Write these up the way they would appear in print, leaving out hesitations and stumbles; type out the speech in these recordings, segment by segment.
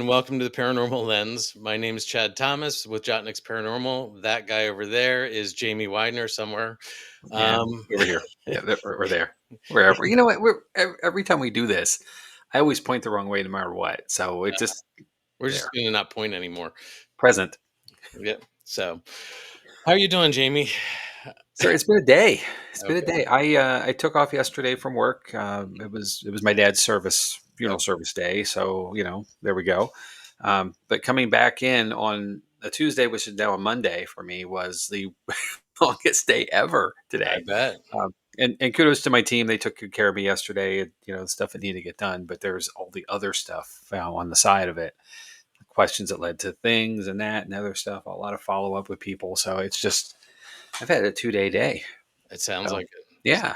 welcome to the Paranormal Lens. My name is Chad Thomas with Jotnik's Paranormal. That guy over there is Jamie Widener somewhere. Yeah, over here. Yeah, or there, wherever. You know what? Every time we do this, I always point the wrong way, no matter what. So it just We're just there going to not point anymore. present. Yep. So, how are you doing, Jamie? So it's been a day. It's been a Okay. day. I took off yesterday from work. It was my dad's funeral Okay. service day. So there we go. But coming back in on a Tuesday, which is now a Monday for me, was the longest day ever I today. bet. And kudos to my team. They took good care of me yesterday. The stuff that needed to get done, but there's all the other stuff on the side of it. Questions that led to things and that and other stuff. A lot of follow up with people. So it's just I've had a 2-day day. It sounds So like it. yeah,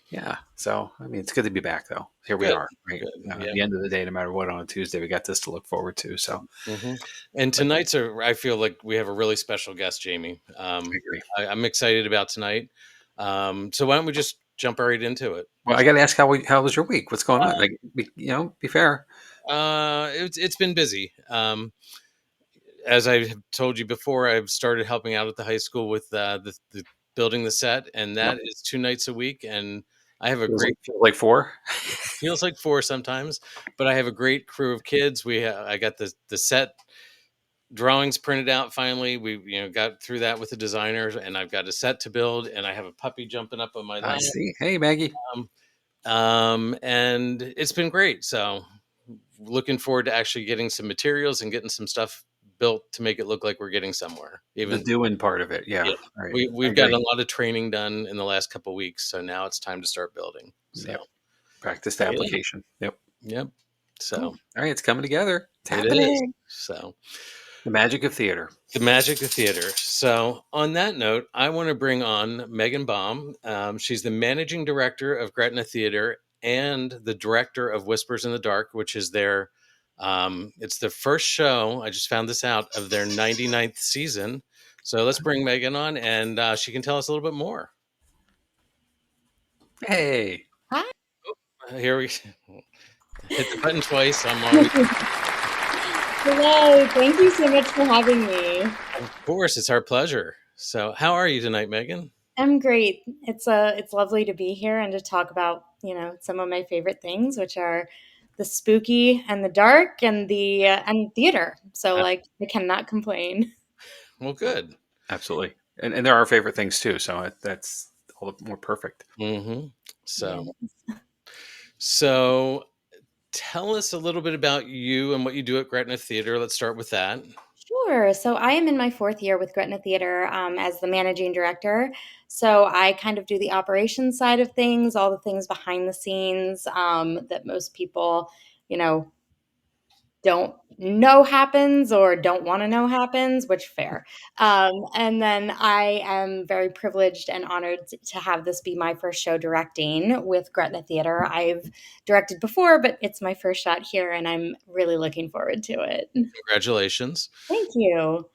yeah. So I mean, it's good to be back though. Here we Good. are. Right Good. at the end of the day, no matter what, on a Tuesday, we got this to look forward to. So, hmm And but I feel like we have a really special guest, Jamie. I agree. I'm excited about tonight. So why don't we just jump right into it? Well, I got to ask how was your week? What's going on? Like, be fair. It's been busy. As I have told you before, I've started helping out at the high school with the building the set, and Yep. that is 2 nights a week. And I have a Feels like, great feels like 4. feels like four sometimes, but I have a great crew of kids. I got the set drawings printed out finally. We got through that with the designers, and I've got a set to build, and I have a puppy jumping up on my I lap. see. Hey, Maggie. And it's been great. So looking forward to actually getting some materials and getting some stuff built to make it look like we're getting somewhere. The Even doing part of it. Yeah. yeah, Right. I we've gotten agree. a lot of training done in the last couple of weeks, so now it's time to start building. So Yep. Practice the yeah, application. Yep. yep. Cool. So All right. It's coming together. It's it is. happening. So The magic of theater. the magic of theater. So on that note, I want to bring on Megan Baum. She's the managing director of Gretna Theatre and the director of Whispers in the Dark, which is their it's the first show, I just found this out, of their 99th season. So let's bring Megan on, and she can tell us a little bit more. Hey. Hi. Here we hit the button twice. I'm always, Hello. Thank you so much for having me. of course, it's our pleasure. So how are you tonight, Megan? I'm great. It's lovely to be here and to talk about, some of my favorite things, which are the spooky and the dark and the and theater. So Uh, like I cannot complain. well, good. Absolutely. And they're our favorite things too. So that's all the more perfect. hmm Yeah. So, so tell us a little bit about you and what you do at Gretna Theatre. Let's start with that. Sure. So I am in my fourth year with Gretna Theatre as the managing director. So I kind of do the operations side of things, all the things behind the scenes that most people, you know, don't know happens or don't want to know happens, which fair. And then I am very privileged and honored to have this be my first show directing with Gretna Theatre. I've directed before, but it's my first shot here, and I'm really looking forward to it. Congratulations. Thank you.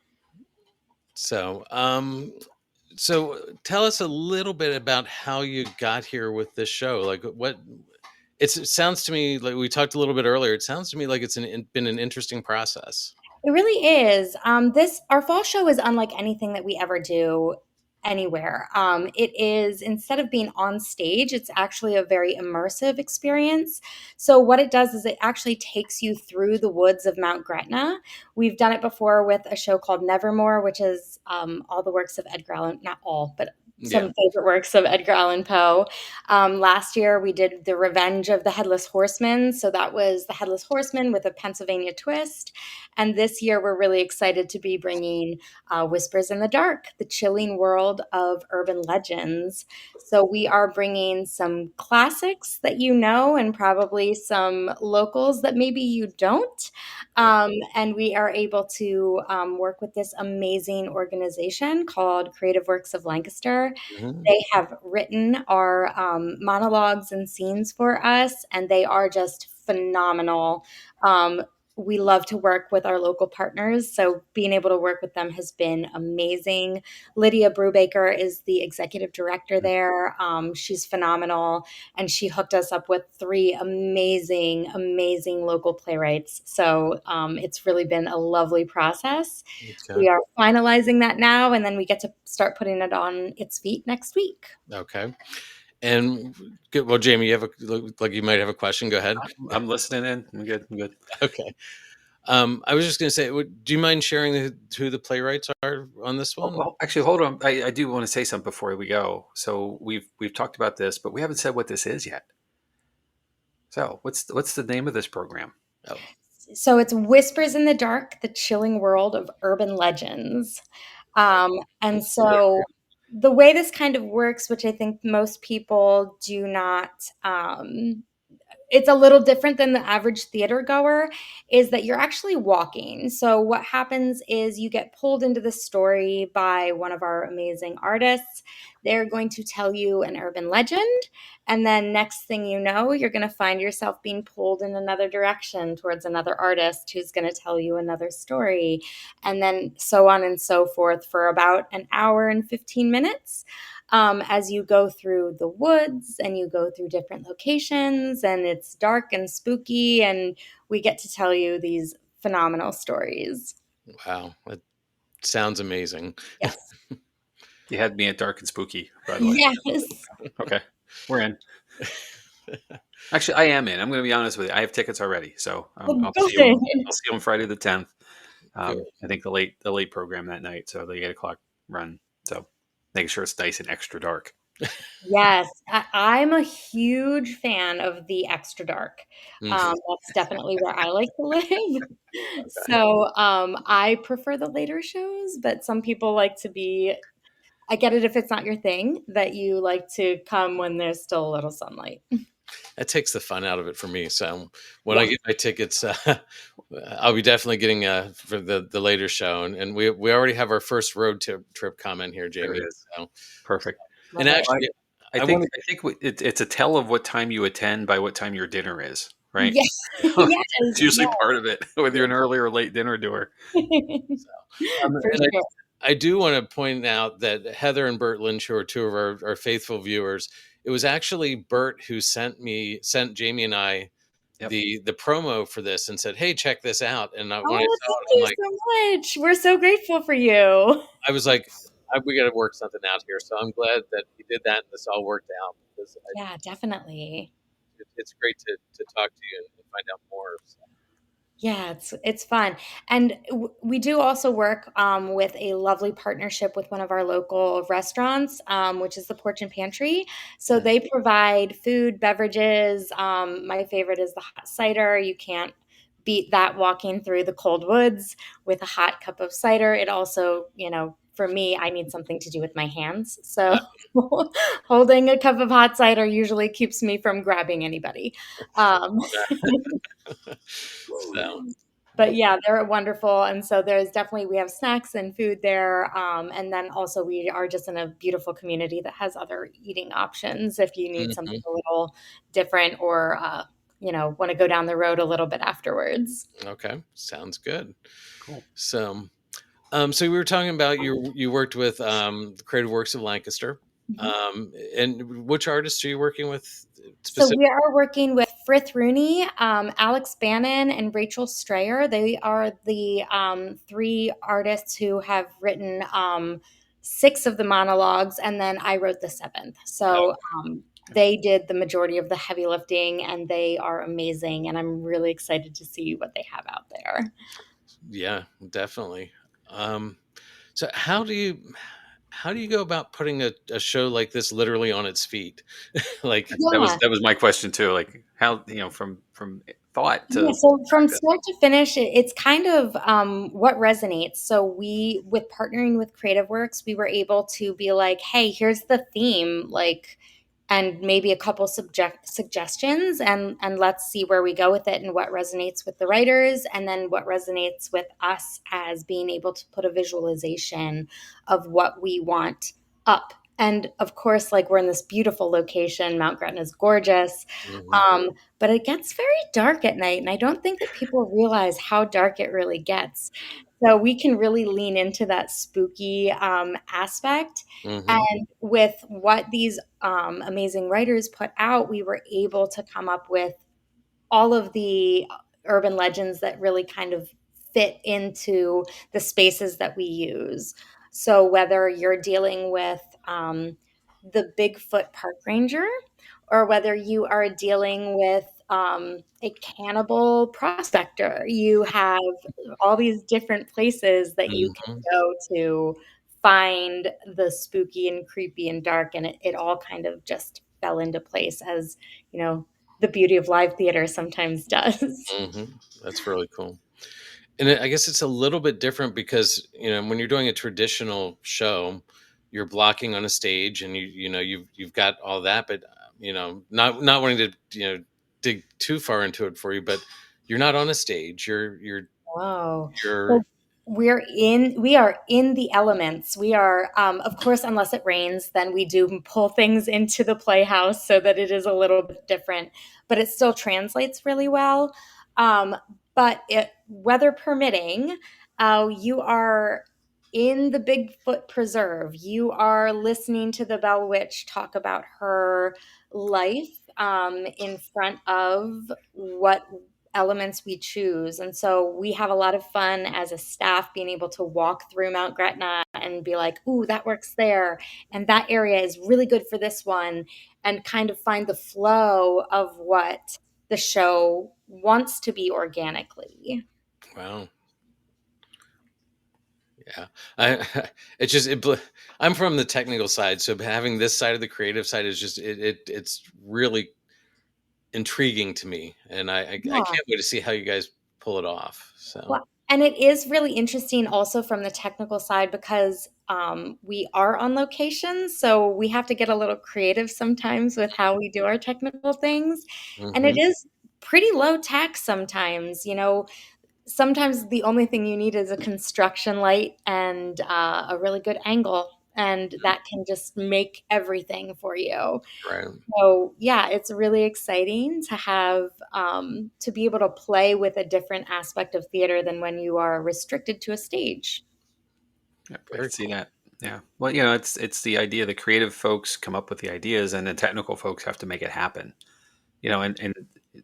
So, so tell us a little bit about how you got here with this show. Like it sounds to me like we talked a little bit earlier. It sounds to me like been an interesting process. It really is. This our fall show is unlike anything that we ever do anywhere. It is instead of being on stage, it's actually a very immersive experience. So what it does is it actually takes you through the woods of Mount Gretna. We've done it before with a show called Nevermore, which is all the works of Edgar Allan, not all, but Yeah. some favorite works of Edgar Allan Poe. Last year, we did The Revenge of the Headless Horseman. So that was the Headless Horseman with a Pennsylvania twist. And this year, we're really excited to be bringing Whispers in the Dark, the chilling world of urban legends. So we are bringing some classics that you know and probably some locals that maybe you don't. And we are able to work with this amazing organization called Creative Works of Lancaster. Mhm. They have written our monologues and scenes for us, and they are just phenomenal. we love to work with our local partners. So being able to work with them has been amazing. Lydia Brubaker is the executive director there. She's phenomenal. And she hooked us up with three amazing, amazing local playwrights. So it's really been a lovely process. Okay. We are finalizing that now, and then we get to start putting it on its feet next week. Okay. And good. Well, Jamie, you have like you might have a question. Go ahead. I'm listening in. I'm good. I'm good. Okay. I was just going to say, do you mind sharing who the playwrights are on this one? Well, actually, hold on. I do want to say something before we go. So we've talked about this, but we haven't said what this is yet. So what's the name of this program? Oh, So it's Whispers in the Dark, the chilling world of urban legends. And so the way this kind of works, which I think most people do not, it's a little different than the average theater goer, is that you're actually walking. So what happens is you get pulled into the story by one of our amazing artists. They're going to tell you an urban legend, and then next thing you know, you're going to find yourself being pulled in another direction towards another artist who's going to tell you another story, and then so on and so forth for about an hour and 15 minutes. As you go through the woods and you go through different locations, and it's dark and spooky, and we get to tell you these phenomenal stories. wow. That sounds amazing. Yes. You had me at dark and spooky, by the way. Yes. Okay, we're in. Actually, I am in. I'm going to be honest with you. I have tickets already, so I'll see you. I'll see you on Friday the 10th. I think the late program that night, so the 8 o'clock run. So making sure it's nice and extra dark. Yes, I'm a huge fan of the extra dark. That's definitely where I like to live. So I prefer the later shows, but some people like to be. I get it if it's not your thing, that you like to come when there's still a little sunlight. That takes the fun out of it for me. So when I Yeah. get my tickets, I'll be definitely getting for the later show, and we already have our first road trip comment here, There Jamie. it is. So, Perfect. and actually, I think it's a tell of what time you attend by what time your dinner is, right? Yes. Yes. It's usually part of it, whether you're an early or late dinner doer. For and sure. I do want to point out that Heather and Bert Lynch, who are two of our faithful viewers, it was actually Bert who sent Jamie and I Yep. the promo for this and said, "Hey, check this out." And when I saw Oh, it, thank I'm you like, so much. We're so grateful for you. I was like, we got to work something out here. So I'm glad that he did that and this all worked out because Yeah, definitely. it's great to talk to you and find out more. So. Yeah, it's fun, and we do also work with a lovely partnership with one of our local restaurants, which is the Porch and Pantry. So they provide food, beverages. My favorite is the hot cider. You can't beat that walking through the cold woods with a hot cup of cider. It also, for me, I need something to do with my hands. So holding a cup of hot cider usually keeps me from grabbing anybody. Um, So. But yeah, they're wonderful. And so we have snacks and food there. And then also we are just in a beautiful community that has other eating options if you need something a little different or, want to go down the road a little bit afterwards. Okay, sounds good. Cool. So, so we were talking about you worked with the Creative Works of Lancaster, and which artists are you working with So specifically? we are working with Frith Rooney, Alex Bannon, and Rachel Strayer. They are the three artists who have written six of the monologues, and then I wrote the seventh. So they did the majority of the heavy lifting, and they are amazing. And I'm really excited to see what they have out there. Yeah, definitely. So how do you go about putting a show like this literally on its feet? Like Yeah. That was my question too. Like how from thought Yeah, to so from start to finish, it's kind of what resonates. So with partnering with Creative Works, we were able to be like, hey, here's the theme, like, and maybe a couple suggestions, and let's see where we go with it and what resonates with the writers, and then what resonates with us as being able to put a visualization of what we want up And of course, like we're in this beautiful location, Mount Gretna is gorgeous, Hmm. but it gets very dark at night, and I don't think that people realize how dark it really gets. So we can really lean into that spooky aspect. Hmm. And with what these amazing writers put out, we were able to come up with all of the urban legends that really kind of fit into the spaces that we use. So whether you're dealing with the Bigfoot park ranger, or whether you are dealing with a cannibal prospector, you have all these different places that you can Hmm. go to find the spooky and creepy and dark, and it all kind of just fell into place, as you know, the beauty of live theater sometimes does. Hmm. That's really cool. And I guess it's a little bit different because, when you're doing a traditional show, you're blocking on a stage and you've got all that, but not wanting to, dig too far into it for you, but you're not on a stage. Wow. You're So we are in the elements. We are, of course, unless it rains, then we do pull things into the playhouse so that it is a little bit different, but it still translates really well. Um, but weather permitting, you are in the Bigfoot Preserve. You are listening to the Bell Witch talk about her life in front of what elements we choose. And so we have a lot of fun as a staff being able to walk through Mount Gretna and be like, ooh, that works there. And that area is really good for this one. And kind of find the flow of what the show wants to be organically. wow. Yeah. I it's just I'm from the technical side, so having this side of the creative side is just it's really intriguing to me, and I Yeah. can't wait to see how you guys pull it off. So, Well, and it is really interesting also from the technical side because we are on location. So we have to get a little creative sometimes with how we do our technical things. And it hmm, is pretty low tech sometimes. Sometimes the only thing you need is a construction light and a really good angle. And that can just make everything for you. right. So yeah, it's really exciting to have to be able to play with a different aspect of theater than when you are restricted to a stage. Yeah, I Very can see cool. that. Yeah. Well, it's the idea. The creative folks come up with the ideas, and the technical folks have to make it happen. And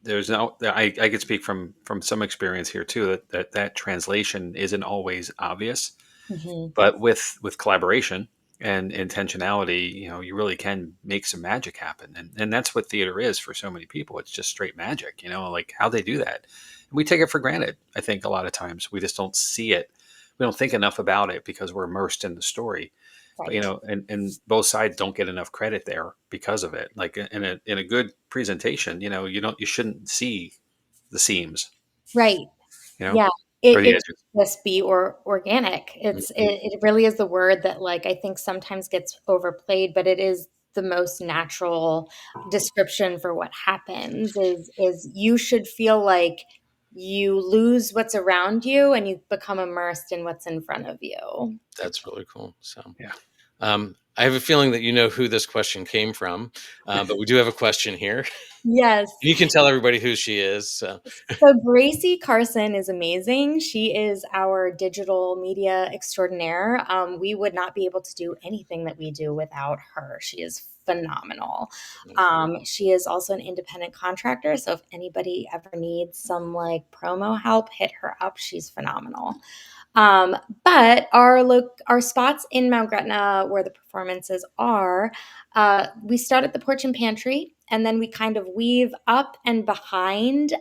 there's no. I could speak from some experience here too that translation isn't always obvious, Hmm. but with collaboration and intentionality, you really can make some magic happen, and that's what theater is for so many people. It's just straight magic. Like how they do that, and we take it for granted. I think a lot of times we just don't see it. We don't think enough about it because we're immersed in the story. But Right. and both sides don't get enough credit there because of it. Like in a good presentation, you shouldn't see the seams, Right. you know, Yeah. or the It edges. should just be or organic. Mhm. It really is the word that like I think sometimes gets overplayed, but it is the most natural description for what happens is you should feel like you lose what's around you and you become immersed in what's in front of you. That's really cool. So, Yeah. I have a feeling that you know who this question came from, but we do have a question here. Yes. You can tell everybody who she is. So, So Gracie Carson is amazing. She is our digital media extraordinaire. We would not be able to do anything that we do without her. She is phenomenal. She is also an independent contractor. So if anybody ever needs some like promo help, hit her up. She's phenomenal. Um, but our spots in Mount Gretna where the performances are, we start at the porch and pantry, and then we kind of weave up and behind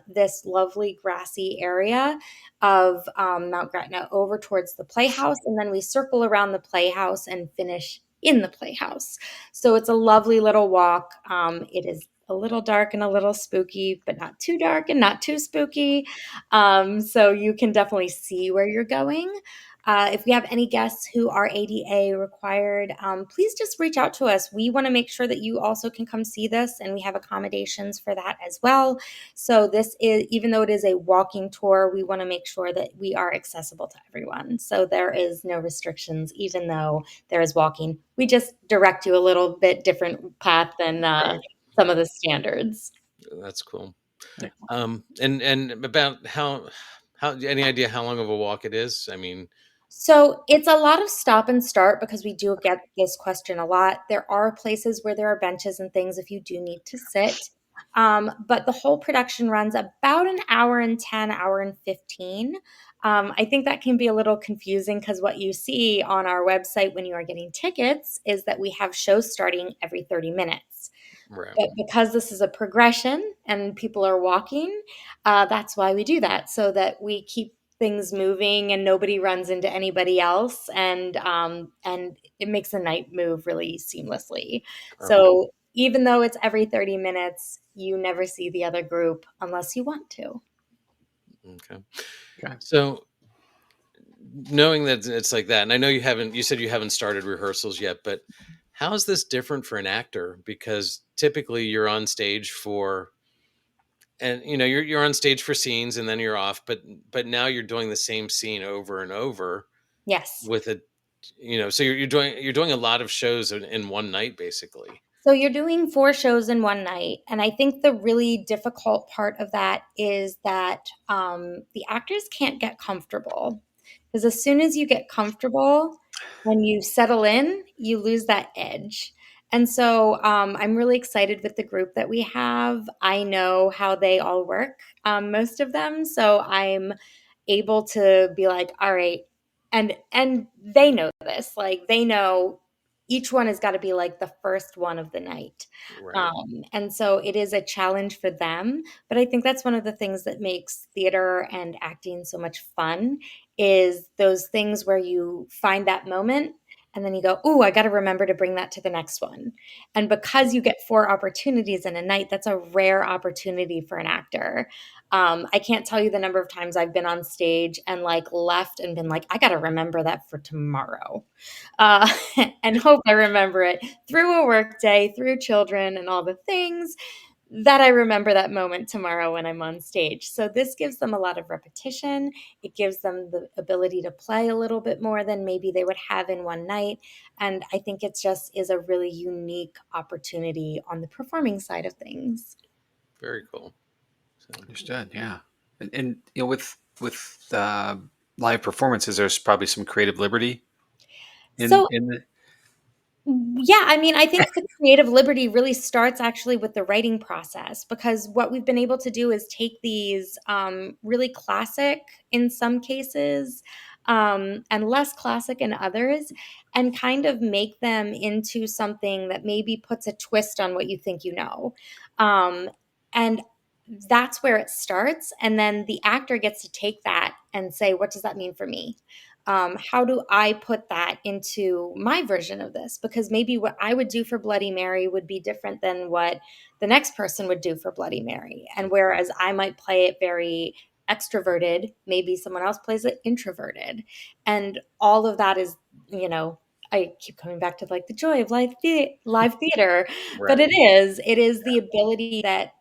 this lovely grassy area of Mount Gretna over towards the playhouse, and then we circle around the playhouse and finish in the playhouse. So it's a lovely little walk. It is a little dark and a little spooky, but not too dark and not too spooky. So you can definitely see where you're going. If we have any guests who are ADA required, please just reach out to us. We want to make sure that you also can come see this, and we have accommodations for that as well. So this is, even though it is a walking tour, we want to make sure that we are accessible to everyone. So there is no restrictions, even though there is walking. We just direct you a little bit different path than Right. some of the standards. That's cool. Yeah. And about how any idea how long of a walk it is? I mean, So it's a lot of stop and start because we do get this question a lot. There are places where there are benches and things if you do need to sit. But the whole production runs about an hour and 10, hour and 15. I think that can be a little confusing because what you see on our website when you are getting tickets is that we have shows starting every 30 minutes. right, But because this is a progression and people are walking, that's why we do that, so that we keep things moving and nobody runs into anybody else, and it makes the night move really seamlessly. perfect. So even though it's every 30 minutes, you never see the other group unless you want to. Okay. Okay. So knowing that it's like that, and I know you said you haven't started rehearsals yet, but how is this different for an actor? Because typically you're on stage for, and you're on stage for scenes and then you're off, but now you're doing the same scene over and over Yes. with a, so you're doing a lot of shows in one night basically. So you're doing 4 shows in one night, and I think the really difficult part of that is that, the actors can't get comfortable, because as soon as you get comfortable, when you settle in, you lose that edge, and so, I'm really excited with the group that we have. I know how they all work, most of them, so I'm able to be like, "All right," and they know this, like, they know each one has got to be like the first one of the night. Right. And so it is a challenge for them. But I think that's one of the things that makes theater and acting so much fun is those things where you find that moment and then you go, "Ooh, I got to remember to bring that to the next one." And because you get 4 opportunities in a night, that's a rare opportunity for an actor. I can't tell you the number of times I've been on stage and like left and been like, "I got to remember that for tomorrow." uh, and hope I remember it through a work day, through children and all the things, that I remember that moment tomorrow when I'm on stage. So this gives them a lot of repetition. It gives them the ability to play a little bit more than maybe they would have in one night. And I think it just is a really unique opportunity on the performing side of things. Very cool. So, Understood. Yeah. And with live performances, there's probably some creative liberty in So in the. yeah, I mean, I think the creative liberty really starts actually with the writing process because what we've been able to do is take these really classic in some cases and less classic in others and kind of make them into something that maybe puts a twist on what you think you know. And that's where it starts. And then the actor gets to take that and say, what does that mean for me? How do I put that into my version of this? Because maybe what I would do for Bloody Mary would be different than what the next person would do for Bloody Mary. And whereas I might play it very extroverted, maybe someone else plays it introverted. And all of that is, I keep coming back to like the joy of live theater, but right. it is the ability that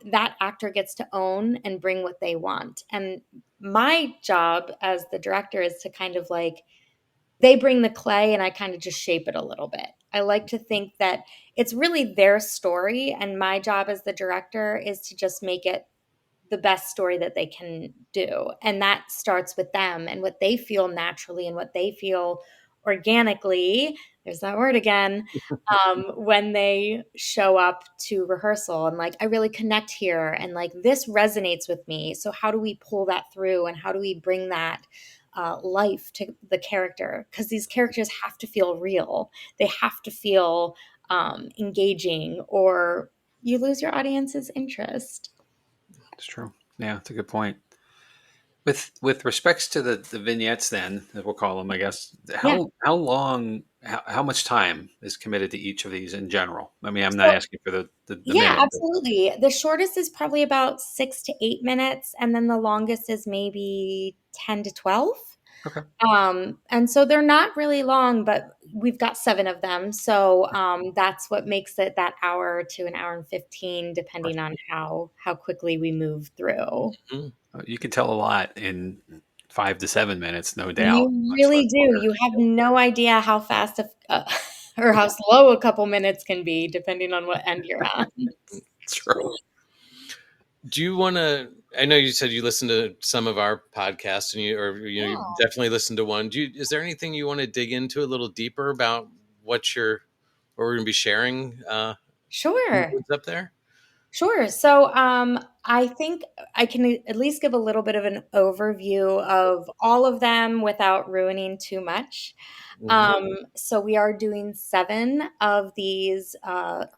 that actor gets to own and bring what they want. And my job as the director is to kind of like, they bring the clay and I kind of just shape it a little bit. I like to think that it's really their story. And my job as the director is to just make it the best story that they can do. And that starts with them and what they feel naturally and what they feel organically. There's that word again. When they show up to rehearsal and like, I really connect here and like this resonates with me. So, how do we pull that through and how do we bring that life to the character? Because these characters have to feel real, they have to feel engaging, or you lose your audience's interest. It's true. Yeah, it's a good point. With respects to the vignettes, then as we'll call them, I guess. Yeah. How long? How much time is committed to each of these in general? I mean, I'm not So, asking for the yeah, minute, but absolutely. The shortest is probably about 6 to 8 minutes, and then the longest is maybe 10 to 12. Okay. And so they're not really long, but we've got 7 of them. So that's what makes it that hour to an hour and 15, Right. depending on how quickly we move through. Mm. You can tell a lot in 5 to 7 minutes, no doubt. You Much less really do. longer. You have no idea how fast or how slow a couple minutes can be, depending on what end you're on. True. Do you want to? I know you said you listened to some of our podcasts, and you Yeah, definitely listened to one. Is there anything you want to dig into a little deeper about what we're going to be sharing in the sure. woods up there? Sure. So, I think I can at least give a little bit of an overview of all of them without ruining too much. Hmm. So we are doing 7 of these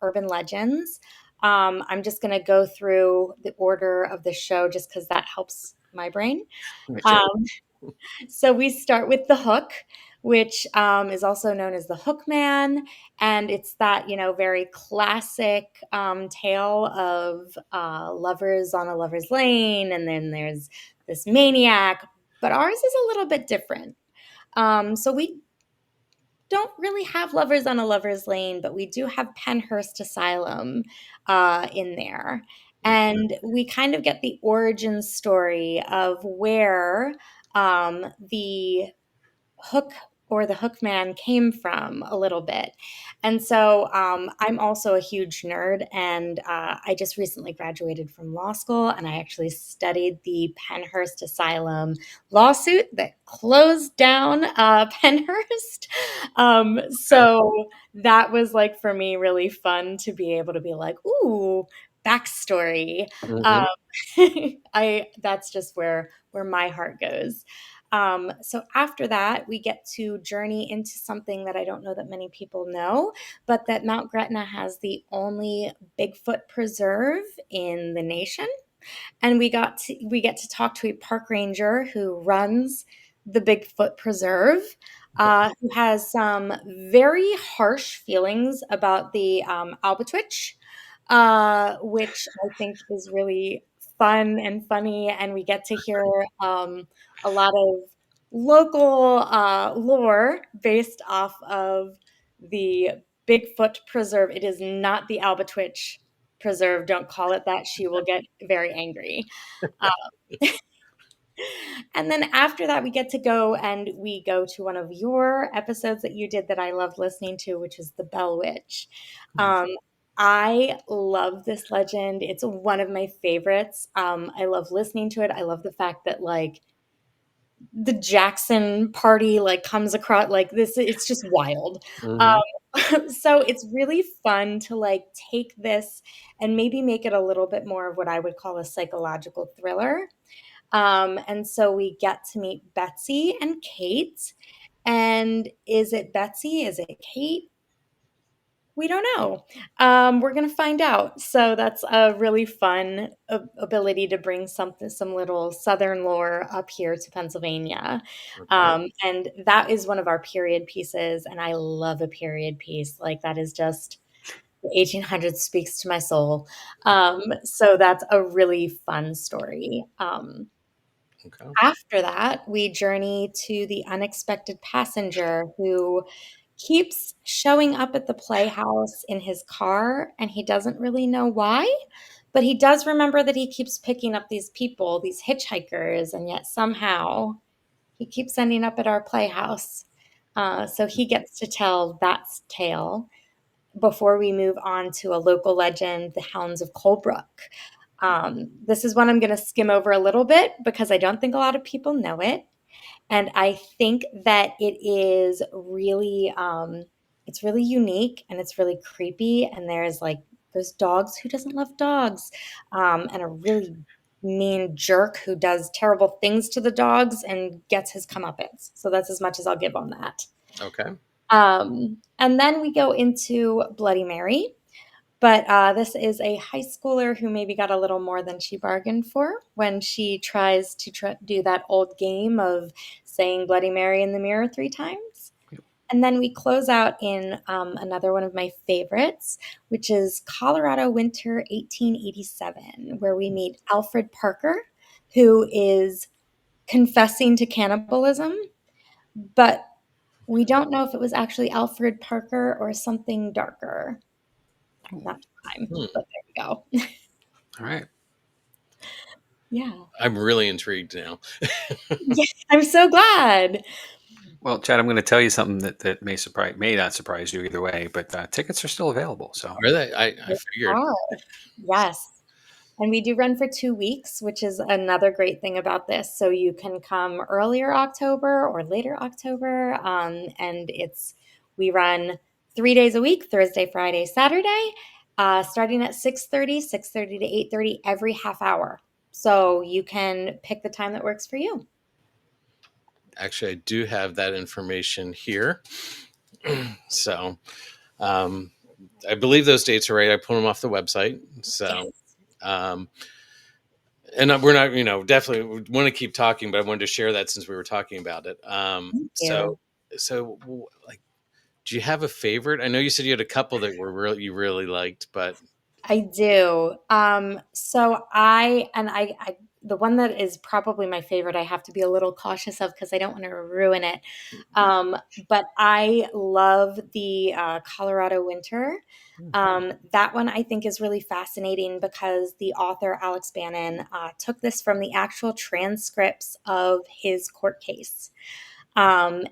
urban legends. I'm just going to go through the order of the show just because that helps my brain. Sure. Um, so we start with the hook, which is also known as the Hook Man, and it's that very classic tale of lovers on a lover's lane, and then there's this maniac. But ours is a little bit different. So we don't really have lovers on a lover's lane, but we do have Penhurst Asylum in there. Okay. And we kind of get the origin story of where the hook or the hook man came from a little bit. And so I'm also a huge nerd, and I just recently graduated from law school, and I actually studied the Penhurst Asylum lawsuit that closed down Penhurst. Okay. So that was like for me really fun to be able to be like, ooh, backstory. Hmm. Um, I that's just where my heart goes. So after that, we get to journey into something that I don't know that many people know, but that Mount Gretna has the only Bigfoot preserve in the nation. And we get to talk to a park ranger who runs the Bigfoot Preserve, who has some very harsh feelings about the albatwitch, which I think is really fun and funny. And we get to hear a lot of local lore based off of the Bigfoot Preserve. It is not the albatwitch preserve. Don't call it that. She will get very angry. Uh, and then after that, we get to go and we go to one of your episodes that you did that I love listening to, which is the Bell Witch. Um, I love this legend. It's one of my favorites. I love listening to it. I love the fact that like the Jackson party like comes across like this. It's just wild. Hmm. So it's really fun to like take this and maybe make it a little bit more of what I would call a psychological thriller. And so we get to meet Betsy and Kate. And is it Betsy? Is it Kate? We don't know. We're going to find out. So that's a really fun ability to bring some little Southern lore up here to Pennsylvania. Okay. And that is one of our period pieces. And I love a period piece. Like that is just the 1800s speaks to my soul. So that's a really fun story. Okay. After that, we journey to the unexpected passenger who keeps showing up at the playhouse in his car, and he doesn't really know why, but he does remember that he keeps picking up these people, these hitchhikers, and yet somehow he keeps ending up at our playhouse. So he gets to tell that tale before we move on to a local legend, the Hounds of Colebrook. This is one I'm going to skim over a little bit because I don't think a lot of people know it. And I think that it's really unique and it's really creepy. And there's dogs who doesn't love dogs, and a really mean jerk who does terrible things to the dogs and gets his comeuppance. So that's as much as I'll give on that. Okay. And then we go into Bloody Mary. But this is a high schooler who maybe got a little more than she bargained for when she tries to do that old game of saying Bloody Mary in the mirror 3 times. And then we close out in another one of my favorites, which is Colorado Winter 1887, where we meet Alfred Parker, who is confessing to cannibalism. but we don't know if it was actually Alfred Parker or something darker that time. Hmm. But there we go. All right. Yeah. I'm really intrigued now. Yes, I'm so glad. Well, Chad, I'm going to tell you something that may not surprise you either way, but tickets are still available. So Are they? I They figured. are. Yes. And we do run for 2 weeks, which is another great thing about this. So you can come earlier October or later October. And we run 3 days a week, Thursday, Friday, Saturday, starting at 6:30 to 8:30 every half hour. So you can pick the time that works for you. Actually, I do have that information here. So um, I believe those dates are right. I pulled them off the website. So, Yes. um, and we're not, definitely want to keep talking, but I wanted to share that since we were talking about it. Thank So, you. so like, do you have a favorite? I know you said you had a couple that you really liked, but I do. The one that is probably my favorite, I have to be a little cautious of because I don't want to ruin it. But I love the Colorado Winter. That one I think is really fascinating because the author Alex Bannon took this from the actual transcripts of his court case. And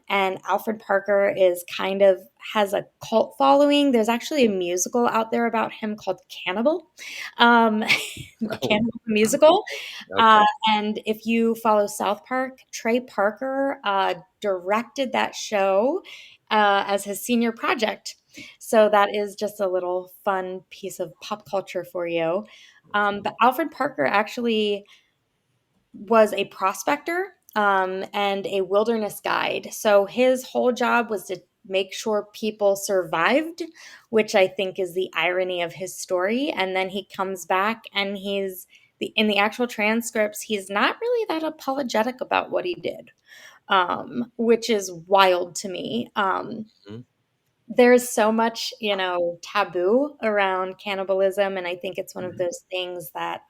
Alfred Parker is kind of has a cult following. There's actually a musical out there about him called Cannibal, um, oh, Cannibal the musical. okay. And if you follow South Park, Trey Parker directed that show as his senior project. So that is just a little fun piece of pop culture for you. But Alfred Parker actually was a prospector and a wilderness guide. So his whole job was to make sure people survived, which I think is the irony of his story. And then he comes back and in the actual transcripts, he's not really that apologetic about what he did, which is wild to me. Mhm. There's so much, taboo around cannibalism. And I think it's one of those things that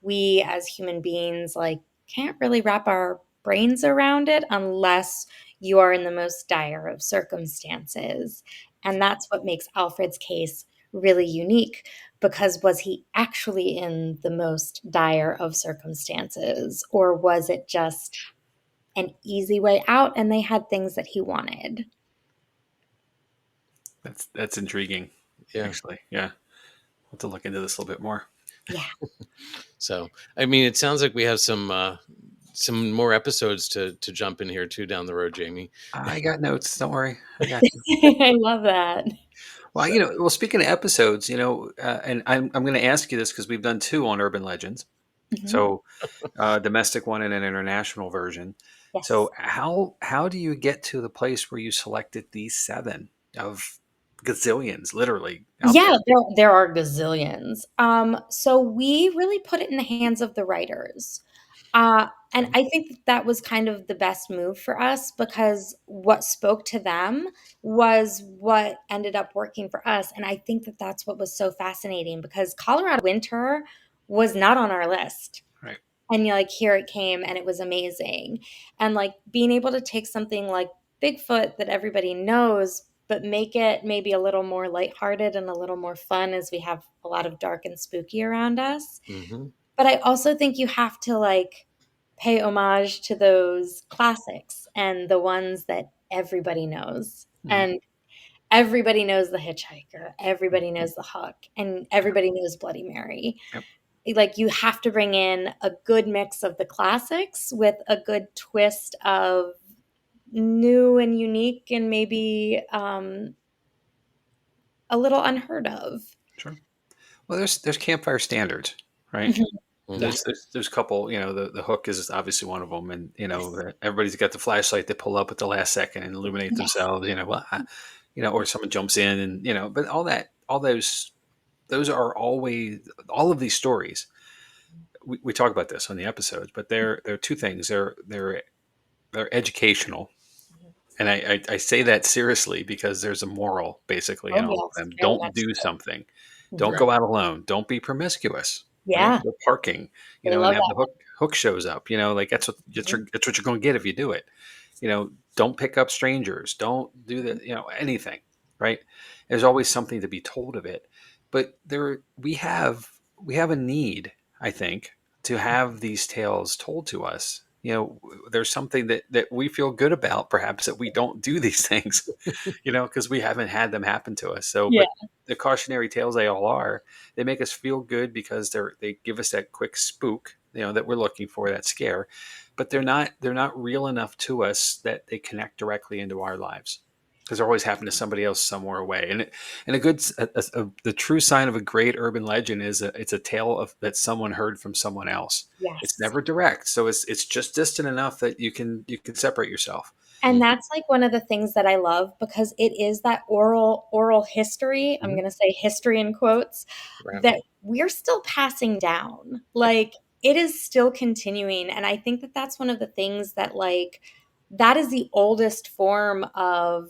we as human beings like can't really wrap our brains around it unless you are in the most dire of circumstances. And that's what makes Alfred's case really unique because was he actually in the most dire of circumstances or was it just an easy way out and they had things that he wanted? That's intriguing, Yeah. actually. Yeah. I'll have to look into this a little bit more. Yeah. So, I mean, it sounds like we have some more episodes to jump in here too down the road, Jamie. I got notes. Don't worry. I got you. I love that. Well, speaking of episodes, and I'm going to ask you this because we've done two on urban legends. Mhm. So, domestic one and an international version. Yes. So, how do you get to the place where you selected these seven of gazillions, literally out Yeah, there? there are gazillions. So we really put it in the hands of the writers. And Okay. I think that was kind of the best move for us because what spoke to them was what ended up working for us. And I think that that's what was so fascinating because Colorado Winter was not on our list. Right. And you're like, here it came, and it was amazing. And like being able to take something like Bigfoot that everybody knows, but make it maybe a little more lighthearted and a little more fun as we have a lot of dark and spooky around us. Hmm. But I also think you have to like pay homage to those classics and the ones that everybody knows. Mhm. And everybody knows The Hitchhiker, everybody knows The Hook, and Yeah. everybody knows Bloody Mary. Yep. Like you have to bring in a good mix of the classics with a good twist of new and unique and maybe a little unheard of. Sure. Well, there's campfire standards, right? Mhm. Hmm. There's a couple. The hook is obviously one of them, and Yes. everybody's got the flashlight they pull up at the last second and illuminate Yes. themselves. Or someone jumps in, and but all those are always all of these stories. We talk about this on the episodes, but they're two things. They're educational, and I say that seriously because there's a moral basically Oh, in all of yes. them. Very Don't much do so. something. Don't Mhm. go Right. out alone. Don't be promiscuous. Right? Yeah. Go parking. They And love have the that. hook shows up. Like that's what Mhm. you're going to get if you do it. Don't pick up strangers, don't do the, anything, right? There's always something to be told of it. But we have a need, I think, to have these tales told to us. There's something that we feel good about, perhaps, that we don't do these things, because we haven't had them happen to us. So, Yeah. but the cautionary tales, they all are, they make us feel good because they give us that quick spook, that we're looking for, that scare. But they're not real enough to us that they connect directly into our lives, because they're always happen to somebody else somewhere away. And the true sign of a great urban legend is it's a tale of that someone heard from someone else. It's Yes. never direct, so it's just distant enough that you can separate yourself. And that's like one of the things that I love, because it is that oral history, I'm Mhm. going to say history in quotes, Right. that we're still passing down. Like, it is still continuing, and I think that that's one of the things that, like, that is the oldest form of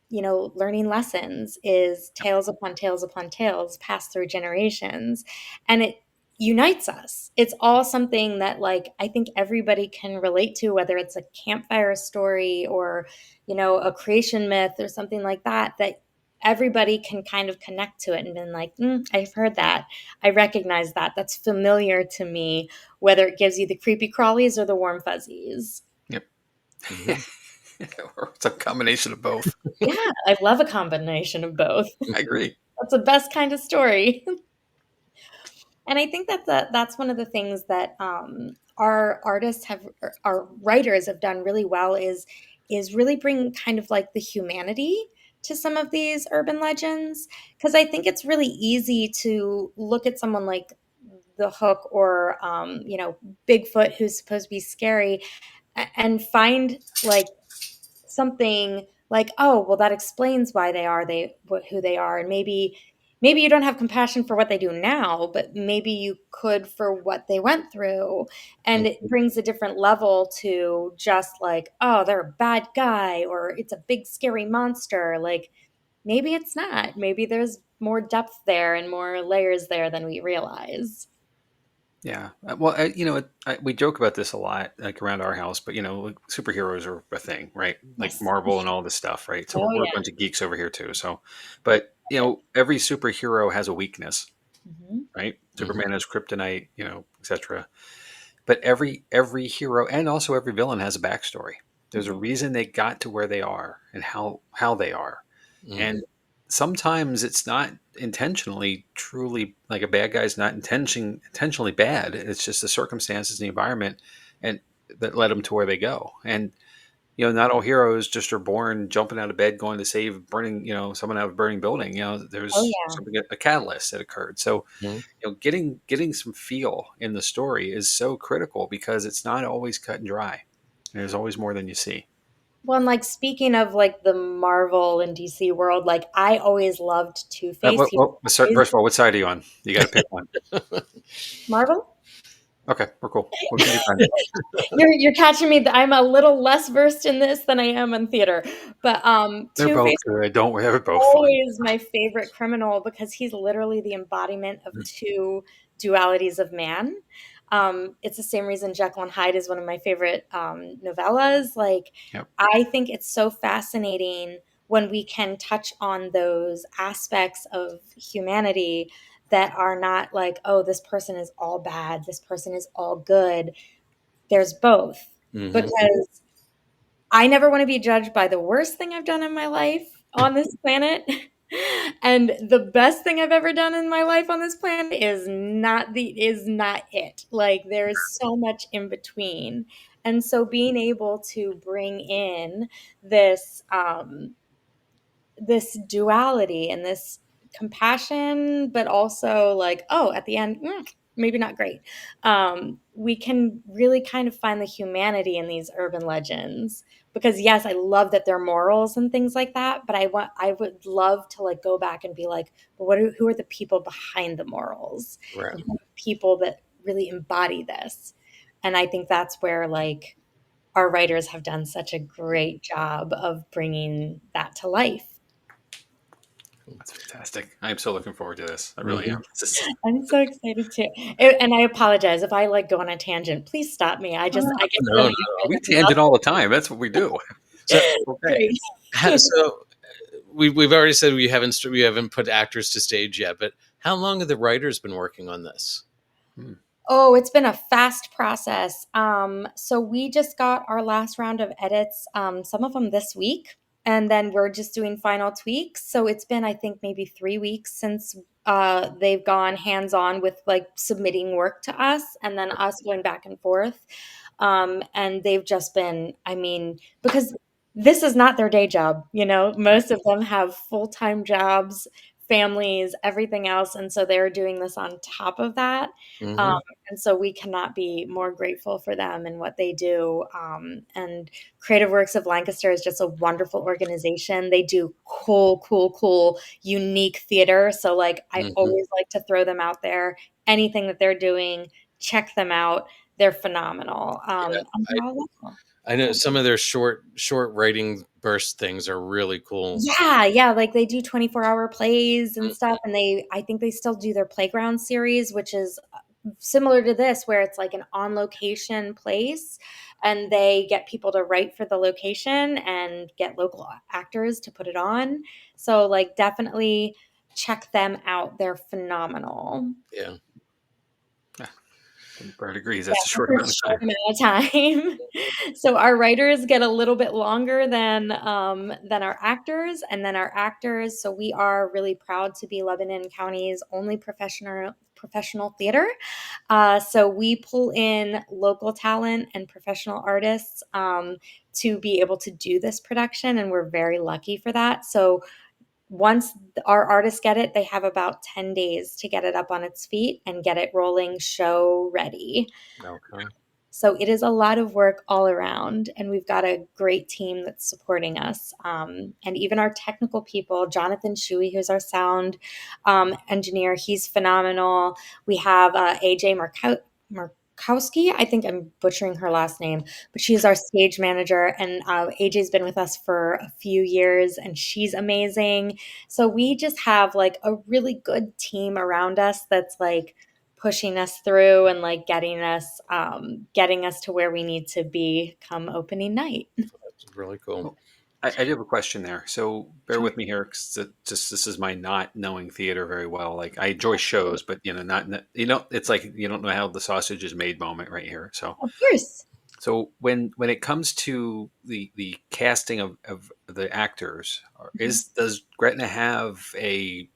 learning lessons, is tales upon tales upon tales passed through generations, and it unites us. It's all something that, like, I think everybody can relate to, whether it's a campfire story or, a creation myth or something like that, that everybody can kind of connect to it and been like, I've heard that. I recognize that. That's familiar to me, whether it gives you the creepy crawlies or the warm fuzzies. Yep. Mhm. Or it's a combination of both. Yeah, I love a combination of both. I agree. That's the best kind of story. And I think that's one of the things that our artists have, or our writers have done really well, is really bring kind of like the humanity to some of these urban legends. Because I think it's really easy to look at someone like the Hook, or Bigfoot, who's supposed to be scary, and find like something like, oh, well, that explains why who they are. And maybe you don't have compassion for what they do now, but maybe you could for what they went through. And it Mhm. brings a different level to just like, oh, they're a bad guy, or it's a big scary monster. Like, maybe it's not. Maybe there's more depth there and more layers there than we realize. Yeah. Well, we joke about this a lot, like around our house, but like, superheroes are a thing, right? Like Yes. Marvel and all this stuff, right? So we're, Oh we're a yeah. bunch of geeks over here too. So, but every superhero has a weakness, Mhm. right? Mhm. Superman has kryptonite, etc. But every hero and also every villain has a backstory. There's a Mhm. reason they got to where they are and how they are. And Mhm. sometimes it's not intentionally truly, like, a bad guy's not intentionally bad. It's just the circumstances, the environment, and that led them to where they go. And not all heroes just are born jumping out of bed going to save burning, someone out of a burning building. Oh There's yeah. something, a catalyst that occurred. So Mhm. getting some feel in the story is so critical, because it's not always cut and dry. There's always more than you see. Well, and like, speaking of like the Marvel and DC world, like, I always loved Two Face. First of all, what side are you on? You got to pick one. Marvel? Okay, we're cool. We can be friends. You're catching me. I'm a little less versed in this than I am in theater, but They're Two both Face good. Don't worry, they're both fun. always my favorite criminal, because he's literally the embodiment of two dualities of man. It's the same reason Jekyll and Hyde is one of my favorite novellas. Like, Yep. I think it's so fascinating when we can touch on those aspects of humanity that are not like, oh, this person is all bad, this person is all good. There's both, Mhm. because I never want to be judged by the worst thing I've done in my life on this planet. And the best thing I've ever done in my life on this planet is not it. Like, there's so much in between. And so being able to bring in this this duality and this compassion, but also like, oh, at the end, maybe not great. We can really kind of find the humanity in these urban legends, because yes, I love that they're morals and things like that, but I would love to like go back and be like, well, who are the people behind the morals, Right. and who are the people that really embody this? And I think that's where, like, our writers have done such a great job of bringing that to life. That's fantastic. I'm so looking forward to this. I really Mhm. am. This is, I'm so excited too. And I apologize if I like go on a tangent. Please stop me. I get No, really no. we excited tangent all the time. That's what we do. So, about Okay. great. so we've already said we haven't put actors to stage yet, but how long have the writers been working on this? Hmm. Oh, it's been a fast process. So we just got our last round of edits, some of them this week, and then we're just doing final tweaks. So it's been, I think, maybe 3 weeks since they've gone hands-on with like submitting work to us, and then us going back and forth. And they've just been, I mean, because this is not their day job, most of them have full-time jobs, families, everything else, and so they're doing this on top of that. Um, Hmm. and so we cannot be more grateful for them and what they do. And Creative Works of Lancaster is just a wonderful organization. They do cool, cool, cool, unique theater. So, like, I Hmm. always like to throw them out there. Anything that they're doing, check them out. They're phenomenal. Yeah, And they're all local. I know some of their short writing burst things are really cool. Yeah, yeah, like, they do 24-hour plays and Mm, stuff, and I think they still do their Playground series, which is, similar to this, where it's like an on-location place, and they get people to write for the location and get local actors to put it on. So, like, definitely check them out. They're phenomenal. yeah. Yeah, Brad agrees. Yeah, That's a short for a amount of short time. amount of time. So our writers get a little bit longer than our actors, and then our actors. So we are really proud to be Lebanon County's only professional theater. So we pull in local talent and professional artists to be able to do this production, and we're very lucky for that. So once our artists get it, they have about 10 days to get it up on its feet and get it rolling show ready. Okay. So it is a lot of work all around, and we've got a great team that's supporting us. And even our technical people, Jonathan Shuey, who's our sound engineer, he's phenomenal. We have AJ Markowski. I think I'm butchering her last name, but she's our stage manager. And AJ's been with us for a few years, and she's amazing. So we just have like a really good team around us that's like pushing us through and like getting us to where we need to be come opening night. It's really cool. Well, I do have a question there. So bear Sure. with me here, because just this is my not knowing theater very well. Like, I enjoy shows, but not it's like you don't know how the sausage is made moment right here. So Of course. when it comes to the casting of the actors, does Gretna have a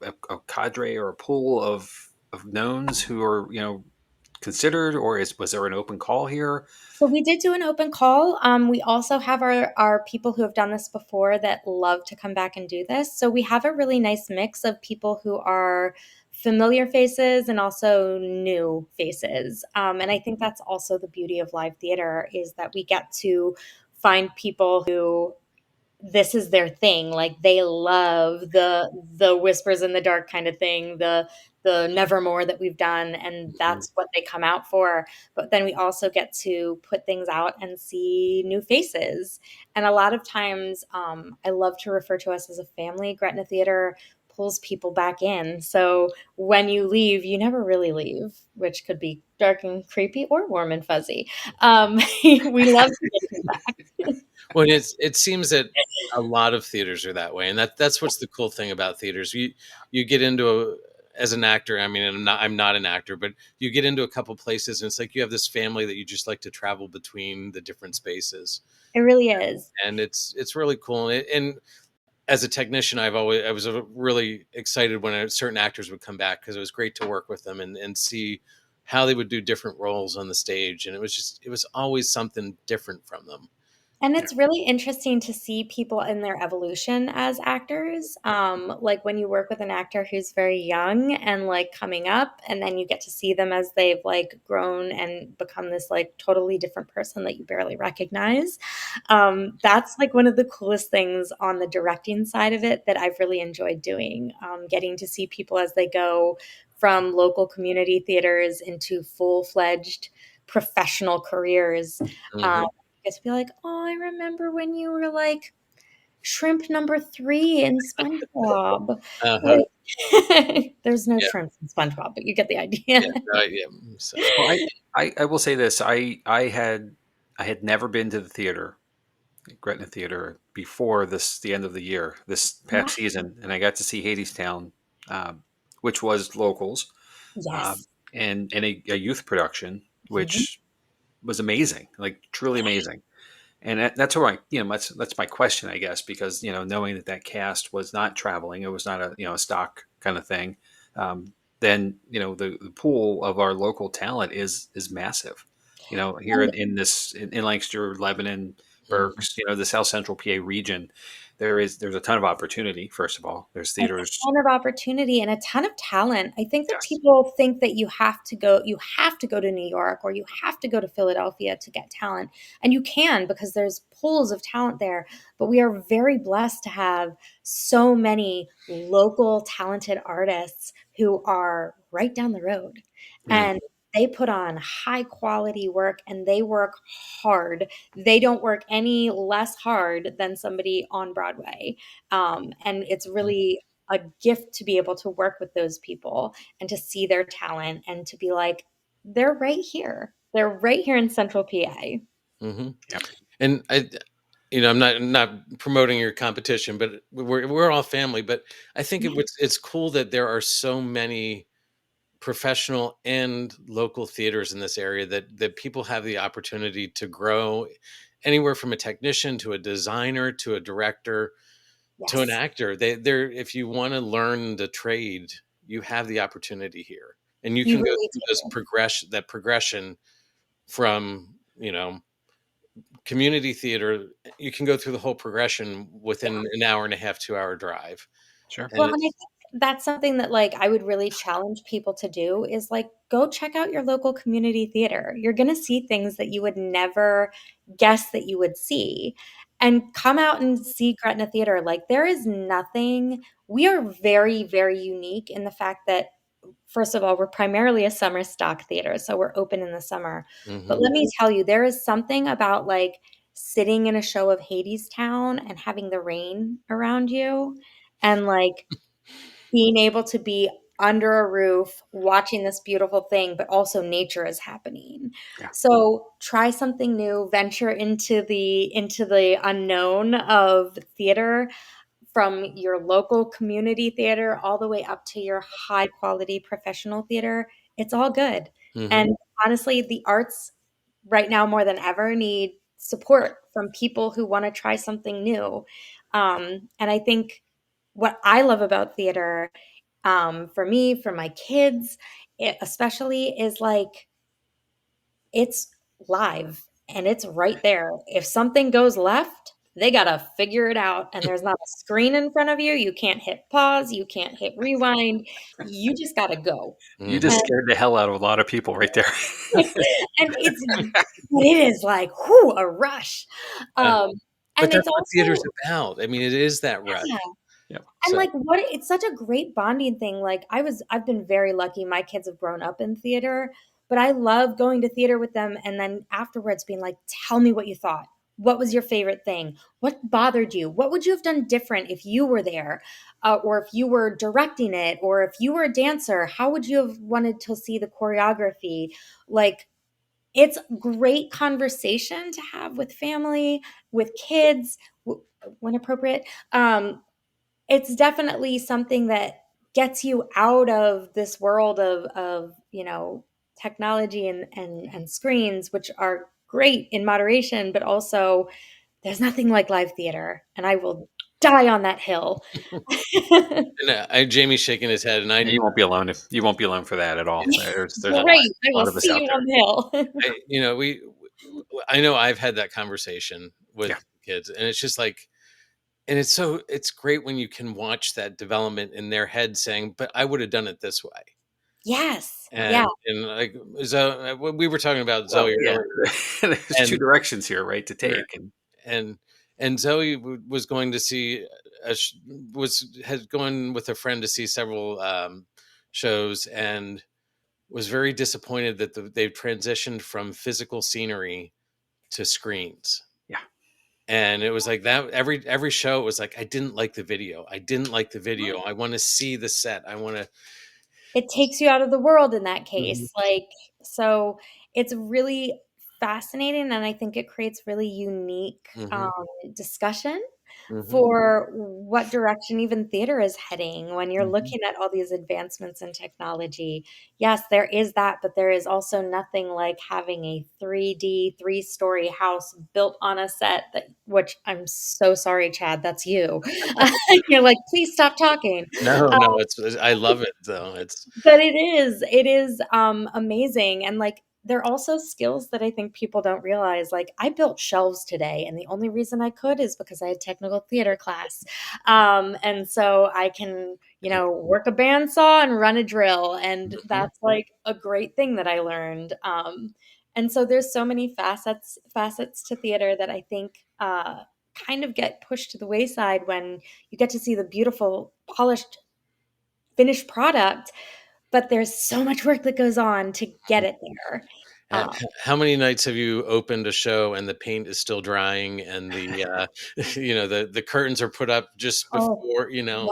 cadre or a pool of knowns who are considered, or was there an open call here? So we did do an open call. We also have our people who have done this before that love to come back and do this. So we have a really nice mix of people who are familiar faces and also new faces. And I think that's also the beauty of live theater is that we get to find people who this is their thing. Like they love the whispers in the dark kind of thing, the nevermore that we've done, and Mhm. that's what they come out for. But then we also get to put things out and see new faces. And a lot of times, I love to refer to us as a family. Gretna Theatre pulls people back in. So when you leave, you never really leave, which could be dark and creepy or warm and fuzzy. We love to get you back. Well, it seems that a lot of theaters are that way, and that's what's the cool thing about theaters. You get into as an actor. I mean, I'm not an actor, but you get into a couple places, and it's like you have this family that you just like to travel between the different spaces, It really is. and it's really cool. And as a technician, I was really excited when certain actors would come back because it was great to work with them and see how they would do different roles on the stage, and it was always something different from them. And it's really interesting to see people in their evolution as actors. Like when you work with an actor who's very young and like coming up, and then you get to see them as they've like grown and become this like totally different person that you barely recognize. That's like one of the coolest things on the directing side of it that I've really enjoyed doing. Getting to see people as they go from local community theaters into full-fledged professional careers. Hmm. Get to be like, oh, I remember when you were like shrimp number 3 in SpongeBob. Uh-huh. Like, there's no Yeah, shrimps in SpongeBob, but you get the yeah, idea. yeah. So, Well, I will say this. I had never been to the theater, Gretna Theater, before the end of the year, this Wow. past season, and I got to see Hadestown, which was locals, uh, Yes. and a youth production, Mhm. which was amazing, like truly amazing. And that's where that's my question, I guess, because knowing that cast was not traveling, it was not a stock kind of thing. Then the pool of our local talent is massive. Here And in Lancaster, Lebanon, mhm, Berks, the South Central PA region, there's a ton of opportunity. First of all, there's a theaters. ton of opportunity and a ton of talent. I think that Yes, people think that you have to go to New York or you have to go to Philadelphia to get talent. And you can, because there's pools of talent there. But we are very blessed to have so many local talented artists who are right down the road. mm, And they put on high quality work and they work hard. They don't work any less hard than somebody on Broadway. And it's really a gift to be able to work with those people and to see their talent and to be like, they're right here. They're right here in Central PA. mhm. yep, And I'm not promoting your competition, but we're all family. But I think Yeah. it's cool that there are so many professional and local theaters in this area that people have the opportunity to grow anywhere from a technician to a designer to a director to an Yes. actor. They're if you want to learn the trade, you have the opportunity here, and you You can go really through this do. progression from community theater. You can go through the whole progression Yeah. within an hour and a half, 2 hour drive, sure. and Well, and I it's think that's something that, like, I would really challenge people to do is, like, go check out your local community theater. You're gonna see things that you would never guess that you would see, and come out and see Gretna Theater. Like, there is nothing we are very, very unique in the fact that, first of all, we're primarily a summer stock theater, so we're open in the summer. But hmm let me tell you, there is something about, like, sitting in a show of Hadestown and having the rain around you and, like, being able to be under a roof watching this beautiful thing, but also nature is happening. Yeah, So try something new, venture into the unknown of theater, from your local community theater all the way up to your high quality professional theater. It's all good. hmm And honestly, the arts right now more than ever need support from people who want to try something new. And I think what I love about theater, for me, for my kids, especially, is like it's live and it's right there. If something goes left, they got to figure it out. And there's not a screen in front of you. You can't hit pause. You can't hit rewind. You just got to go. you just And, hmm scared the hell out of a lot of people right there. and it is like, whoo, a rush. Um, but and that's it's what theater's also, about. I mean, it is that rush. yeah. Yep. And, So, like, what it's such a great bonding thing. Like, I've been very lucky. My kids have grown up in theater, but I love going to theater with them and then afterwards being like, "Tell me what you thought. What was your favorite thing? What bothered you? What would you have done different if you were there? Or if you were directing it, or if you were a dancer, how would you have wanted to see the choreography?" Like, it's great conversation to have with family, with kids, when appropriate. It's definitely something that gets you out of this world of technology and screens, which are great in moderation, but also there's nothing like live theater, and I will die on that hill. and Jamie's shaking his head, and Yeah, you won't be alone if you won't be alone for that at all. There's Great, I a will lot of us see out you there. on the hill. I know I've had that conversation with Yeah. kids, and it's just like, and it's great when you can watch that development in their head, saying, "But I would have done it this way." Yes, yeah, And like we were talking about Well, Zoe yeah. earlier, There's two and directions here, right, to right, take, and and and Zoe was going to see a was had gone with a friend to see several shows, and was very disappointed that they've transitioned from physical scenery to screens. yeah, And it was like that every show. It was like, I didn't like the video. I didn't like the video. I want to see the set. I want to. It takes you out of the world in that Mhm, case. Like, so it's really fascinating, and I think it creates really unique mhm, discussion mhm, for what direction even theater is heading when you're mhm. looking at all these advancements in technology. Yes, there is that, but there is also nothing like having a 3D, three-story house built on a set that, which I'm so sorry, Chad, that's you. You're like, please stop talking. No, no, I love it though. It's But it is amazing, and, like, they're also skills that I think people don't realize, like, I built shelves today, and the only reason I could is because I had technical theater class, and so I can, work a bandsaw and run a drill, and Mhm. that's, like, a great thing that I learned, and so there's so many facets to theater that I think, kind of get pushed to the wayside when you get to see the beautiful, polished, finished product, but there's so much work that goes on to get it there. H- Um, How many nights have you opened a show and the paint is still drying and the the curtains are put up just oh, before, yeah,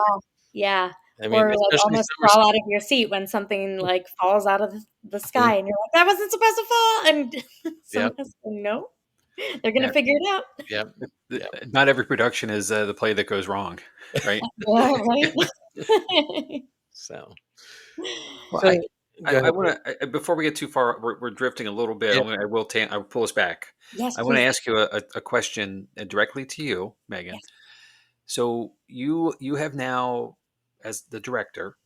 yeah, I mean, or, like, especially almost summer. crawl out of your seat when something, like, falls out of the Mhm. sky, and you're like, "That wasn't supposed to fall," and someone Yep, has to go, "No, they're gonna yep, figure it out." yep, yep. Not every production is the play that goes wrong, right? Yeah, right? So, Well, so go I ahead. want to before we get too far, we're drifting a little bit. Yep. I will pull us back. Yes, I want to please. ask you a question directly to you, Megan. Yes. So you have now, as the director,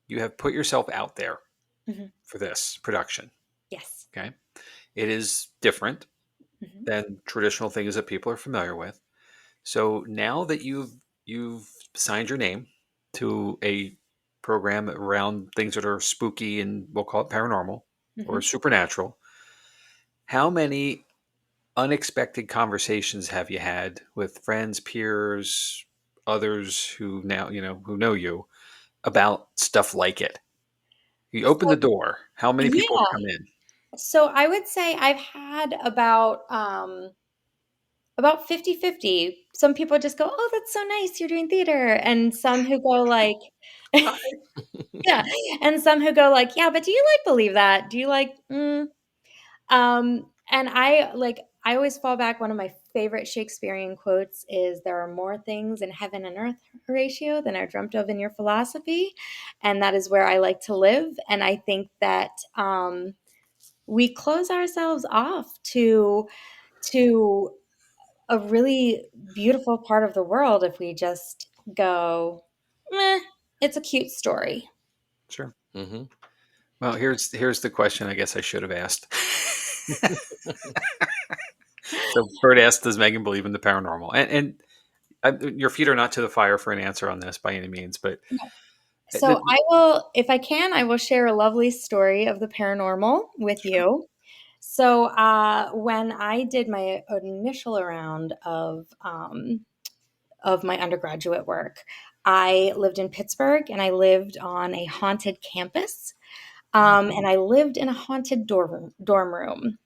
you have put yourself out there Mhm. for this production. Yes. Okay, it is different Mhm. than traditional things that people are familiar with. So now that you've signed your name to a program around things that are spooky and we'll call it paranormal or Mhm. supernatural, how many unexpected conversations have you had with friends, peers, others who now, who know you about stuff like it? You open So the door, how many people yeah. come in? So I would say I've had about 50-50. Some people just go, "Oh, that's so nice, you're doing theater," and some who go like Hi. yeah, and some who go like, "Yeah, but do you, like, believe that? Do you, like, and I always fall back. One of my favorite Shakespearean quotes is, "There are more things in heaven and earth, Horatio, than are dreamt of in your philosophy," and that is where I like to live, and I think that, we close ourselves off to a really beautiful part of the world if we just go, "Meh, it's a cute story." Sure. Hmm. Well, here's the question I guess I should have asked. So Bert asked, "Does Megan believe in the paranormal?" Your feet are not to the fire for an answer on this by any means, but So the, I will, if I can, I will share a lovely story of the paranormal with you. So when I did my initial round of my undergraduate work, I lived in Pittsburgh and I lived on a haunted campus. And I lived in a haunted dorm room.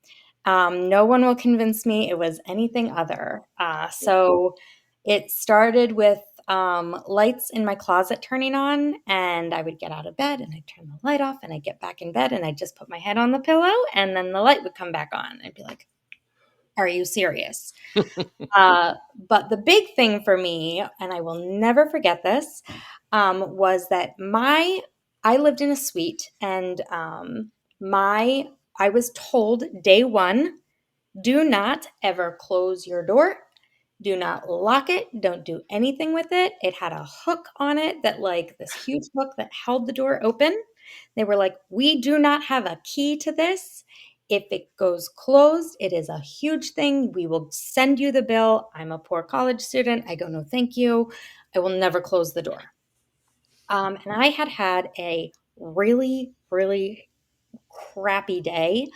No one will convince me it was anything other. So it started with lights in my closet turning on, and I would get out of bed and I'd turn the light off, and I'd get back in bed and I'd just put my head on the pillow, and then the light would come back on. I'd be like, "Are you serious?" But the big thing for me, and I will never forget this, was that I lived in a suite, and my I was told day one, do not ever close your door. Do not lock it. Don't do anything with it. It had a hook on it that, like, this huge hook that held the door open. They were like, we do not have a key to this. If it goes closed, it is a huge thing. We will send you the bill. I'm a poor college student. I go, no, thank you. I will never close the door. And I had had a really, really crappy day,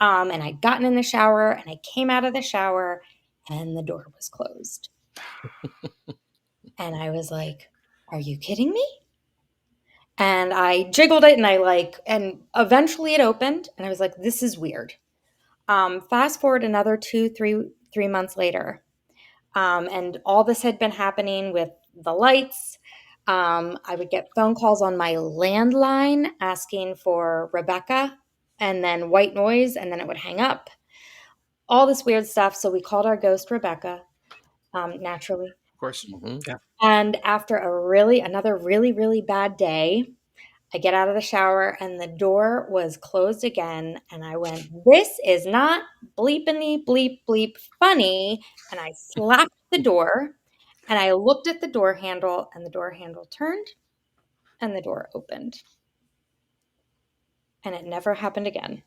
and I'd gotten in the shower and I came out of the shower and the door was closed. And I was like, are you kidding me? And I jiggled it and and eventually it opened and I was like, this is weird. Fast forward another 3 months later. And all this had been happening with the lights. I would get phone calls on my landline asking for Rebecca, and then white noise, and then it would hang up. All this weird stuff. So we called our ghost Rebecca, naturally. Of course. Mhm. Yeah. And after another really, really bad day, I get out of the shower and the door was closed again. And I went, this is not bleepity bleep bleep funny. And I slapped the door and I looked at the door handle and the door handle turned and the door opened. And it never happened again.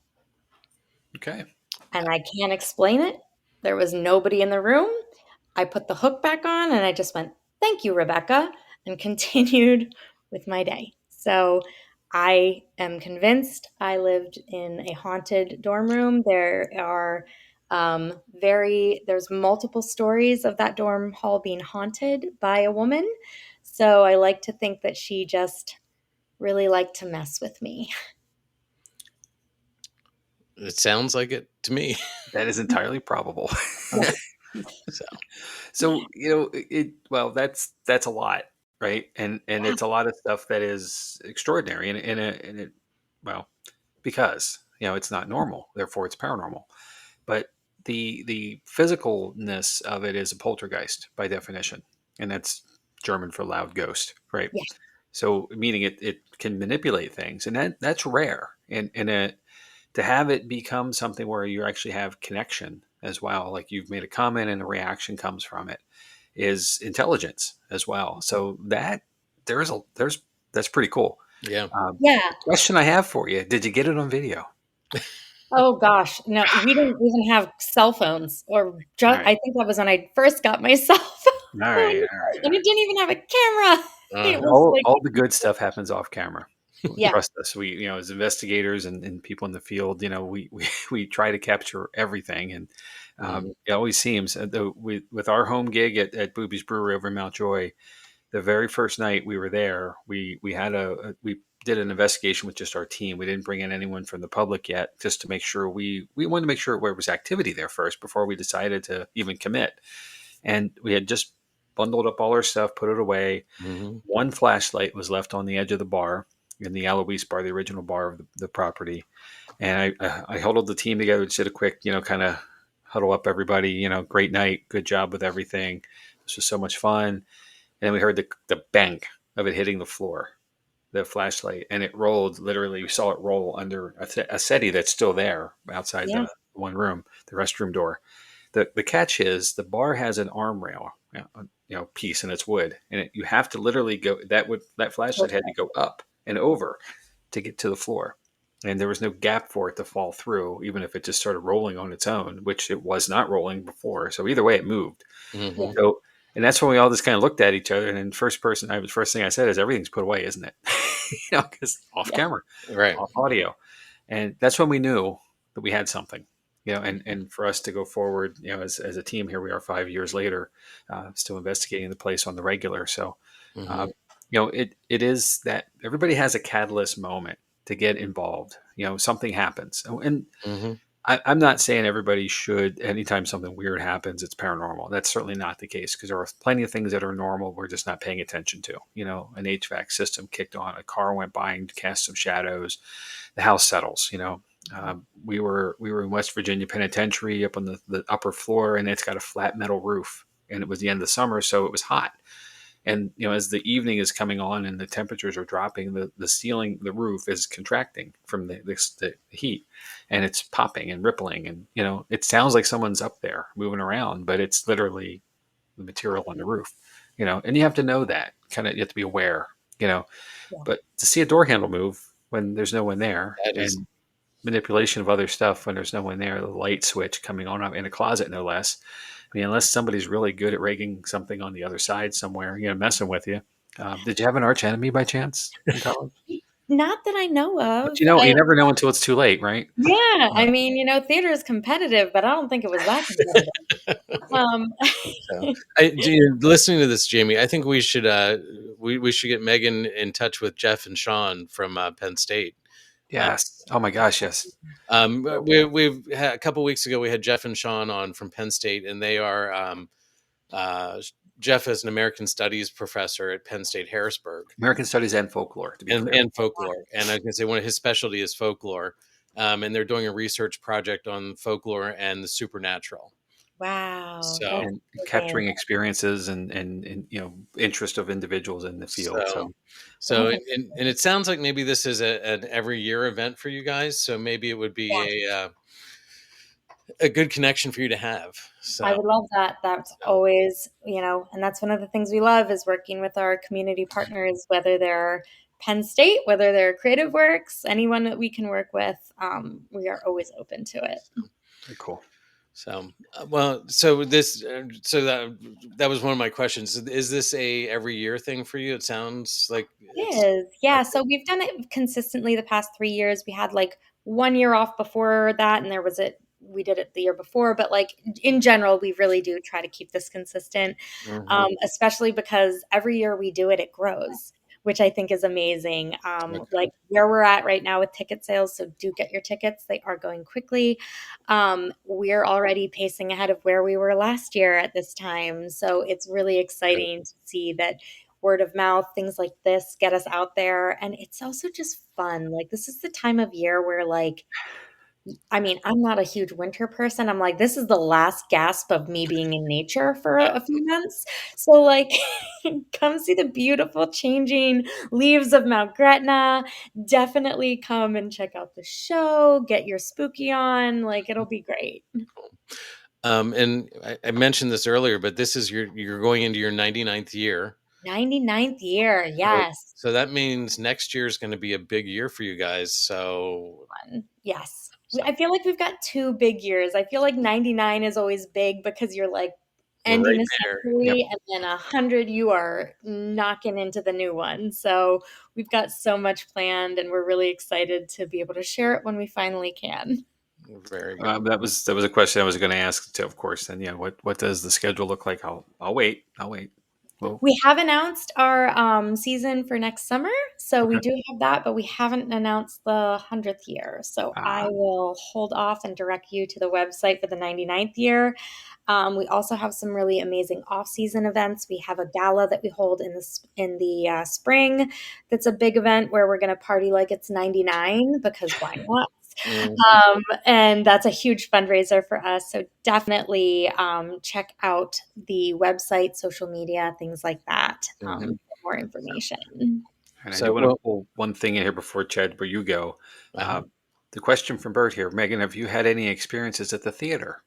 Okay. And I can't explain it. There was nobody in the room. I put the hook back on and I just went, thank you, Rebecca, and continued with my day. So I am convinced I lived in a haunted dorm room. There are there's multiple stories of that dorm hall being haunted by a woman. So I like to think that she just really liked to mess with me. It sounds like it to me. That is entirely probable. So So well, that's a lot, right? And Yeah. it's a lot of stuff that is extraordinary, and it well, because it's not normal, therefore it's paranormal. But the physicalness of it is a poltergeist by definition, and that's German for loud ghost, right? Yeah. So meaning it can manipulate things, and that's rare, and to have it become something where you actually have connection as well, like you've made a comment and a reaction comes from it, is intelligence as well. So there's that's pretty cool. yeah. Yeah. Question I have for you: did you get it on video? Oh gosh, no, we didn't even have cell phones, or All just, right, I think that was when I first got my cell all phone, right, all right. and it didn't even have a camera. It was like, All the good stuff happens off camera. yeah, Trust us. We, as investigators and people in the field, we try to capture everything. And Mhm. it always seems, with our home gig at Booby's Brewery over in Mount Joy, the very first night we were there, we did an investigation with just our team. We didn't bring in anyone from the public yet, just to make sure we wanted to make sure there was activity there first before we decided to even commit. And we had just bundled up all our stuff, put it away. Mhm. One flashlight was left on the edge of the bar, in the Alois bar, the original bar of the property. And I huddled the team together, just did a quick, kind of huddle up everybody, great night, good job with everything. This was so much fun. And then we heard the bang of it hitting the floor, the flashlight, and it rolled. Literally, we saw it roll under a settee that's still there outside yeah, the one room, the restroom door. The catch is the bar has an arm rail, piece, and it's wood, and you have to literally go. That flashlight had to go up and over to get to the floor, and there was no gap for it to fall through, even if it just started rolling on its own, which it was not rolling before. So either way, it moved. yeah, Mhm. So, and that's when we all just kind of looked at each other, and then first thing I said is, "Everything's put away, isn't it?" Because off yeah, camera, Right. off audio, and that's when we knew that we had something. And for us to go forward, as a team, here we are 5 years later, still investigating the place on the regular. So, Mhm. uh, it is that everybody has a catalyst moment to get involved. Something happens, and Mhm. I'm not saying everybody should. Anytime something weird happens, it's paranormal. That's certainly not the case, because there are plenty of things that are normal we're just not paying attention to. An HVAC system kicked on, a car went by and cast some shadows, the house settles. We were in West Virginia Penitentiary up on the upper floor, and it's got a flat metal roof, and it was the end of summer, so it was hot. And as the evening is coming on and the temperatures are dropping, the ceiling, the roof is contracting from the heat, and it's popping and rippling, and it sounds like someone's up there moving around, but it's literally the material on the roof. And you have to know that, kind of, you have to be aware. you know yeah, but to see a door handle move when there's no one there, That is. and manipulation of other stuff when there's no one there, the light switch coming on in a closet, no less. I mean, unless somebody's really good at rigging something on the other side somewhere, messing with you. Did you have an arch enemy by chance in college? not that I know But of. you never know until it's too late, right? Yeah, I mean, theater is competitive, but I don't think it was that competitive. Um, So, listening to this, Jamie, I think we should get Megan in touch with Jeff and Sean from Penn State. Uh, Yes. Oh my gosh, yes. we've had, a couple weeks ago we had Jeff and Sean on from Penn State, and they are uh, Jeff is an American Studies professor at Penn State Harrisburg, American Studies and folklore, to be clear. and folklore. And I was going to say one of his specialty is folklore, and they're doing a research project on folklore and the supernatural. Wow, So, that's And amazing. capturing experiences and interest of individuals in the field. so, So so, Oh, and it sounds like maybe this is an every year event for you guys. So maybe it would be yeah. a good connection for you to have. I So, would love that. That's so always, and that's one of the things we love is working with our community partners, whether they're Penn State, whether they're Creative Works, anyone that we can work with. We are always open to it. very cool. well, so this, so that was one of my questions. Is this a every year thing for you? It sounds like It it's is. Yeah. okay. So we've done it consistently the past 3 years. We had like 1 year off before that, and we did it the year before, but like in general, we really do try to keep this consistent, Hmm. especially because every year we do it, it grows, which I think is amazing. Okay. Like where we're at right now with ticket sales. So do get your tickets. They are going quickly. We're already pacing ahead of where we were last year at this time. So it's really Good. exciting to see that word of mouth, things like this get us out there. And it's also just fun. Like, this is the time of year where, like, I mean, I'm not a huge winter person. I'm like, this is the last gasp of me being in nature for a few months. So, like, come see the beautiful changing leaves of Mount Gretna. Definitely come and check out the show, get your spooky on. Like, it'll be great. And I mentioned this earlier, but this is you're going into your 99th year. 99th year. So, Yes. so that means next year is going to be a big year for you guys. So, One. Yes. so I feel like we've got 2 big years. I feel like 99 is always big because you're, like, we're ending right a there. Yep. century, and then 100, you are knocking into the new one. So, we've got so much planned, and we're really excited to be able to share it when we finally can. Very good. That was a question I was going to ask too, of course. And yeah, what does the schedule look like? I'll wait. I'll wait. Well, We have announced our, season for next summer, so we okay. do have that, but we haven't announced the 100th year. So, I Ah, will hold off and direct you to the website for the 99th year. We also have some really amazing off-season events. We have a gala that we hold in the spring. That's a big event where we're going to party like it's 99 because why not? Hmm. And that's a huge fundraiser for us. So definitely check out the website, social media, things like that Hmm. for more information. and I do So, want to well, pull one thing in here before Chad, where you go. uh Uh, the question from Bert here, Megan, have you had any experiences at the theater?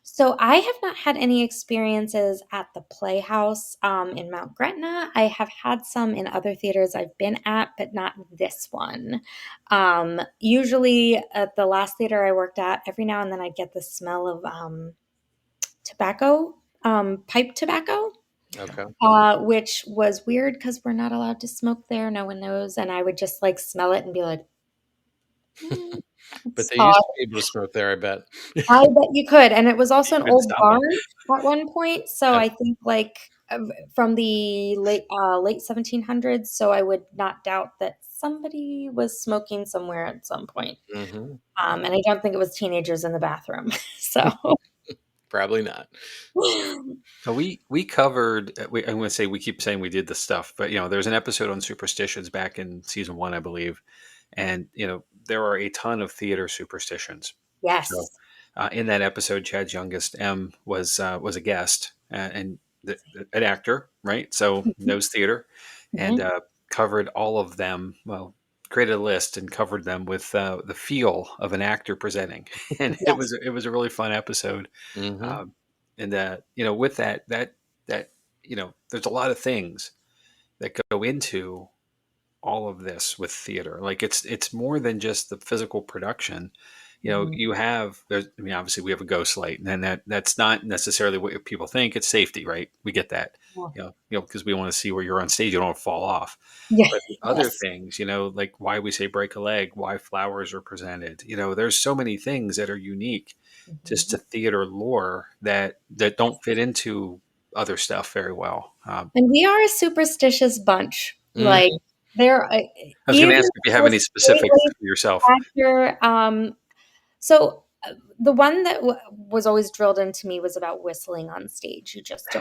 So I have not had any experiences at the Playhouse in Mount Gretna. I have had some in other theaters I've been at, but not this one. Usually at the last theater I worked at, every now and then I get the smell of tobacco, pipe tobacco, okay. which was weird because we're not allowed to smoke there. No one knows. And I would just like smell it and be like, "Hmm, But it's they used odd." to be able to smoke there, I bet. I bet you could, and it was also You an couldn't old stop them. barn at one point, so Okay. I think, like, from the late 1700s, so I would not doubt that somebody was smoking somewhere at some point, Hmm. and I don't think it was teenagers in the bathroom, so Probably not. So we covered. I'm going to say we keep saying we did the stuff, but there's an episode on superstitions back in season one, I believe, and there are a ton of theater superstitions. So Yes. in that episode, Chad's youngest M was a guest and an actor, right? So Mhm, knows theater, and mhm. covered all of them. Well, created a list and covered them with the feel of an actor presenting, and it Yes. was a really fun episode. Hmm. Um, and with that there's a lot of things that go into all of this with theater. Like it's more than just the physical production. Mhm. You have there's I mean obviously we have a ghost light, and that's not necessarily what people think. It's safety, right? We get that. Yeah. Because we want to see where you're on stage, you don't fall off. Yeah. But the other Yes. things, like why we say break a leg, why flowers are presented. There's so many things that are unique just to Mhm. theater lore that don't fit into other stuff very well. And we are a superstitious bunch, like, Hmm. there I was going to even ask if you have the any specifics straight for yourself. actor, so The one that was always drilled into me was about whistling on stage. You just do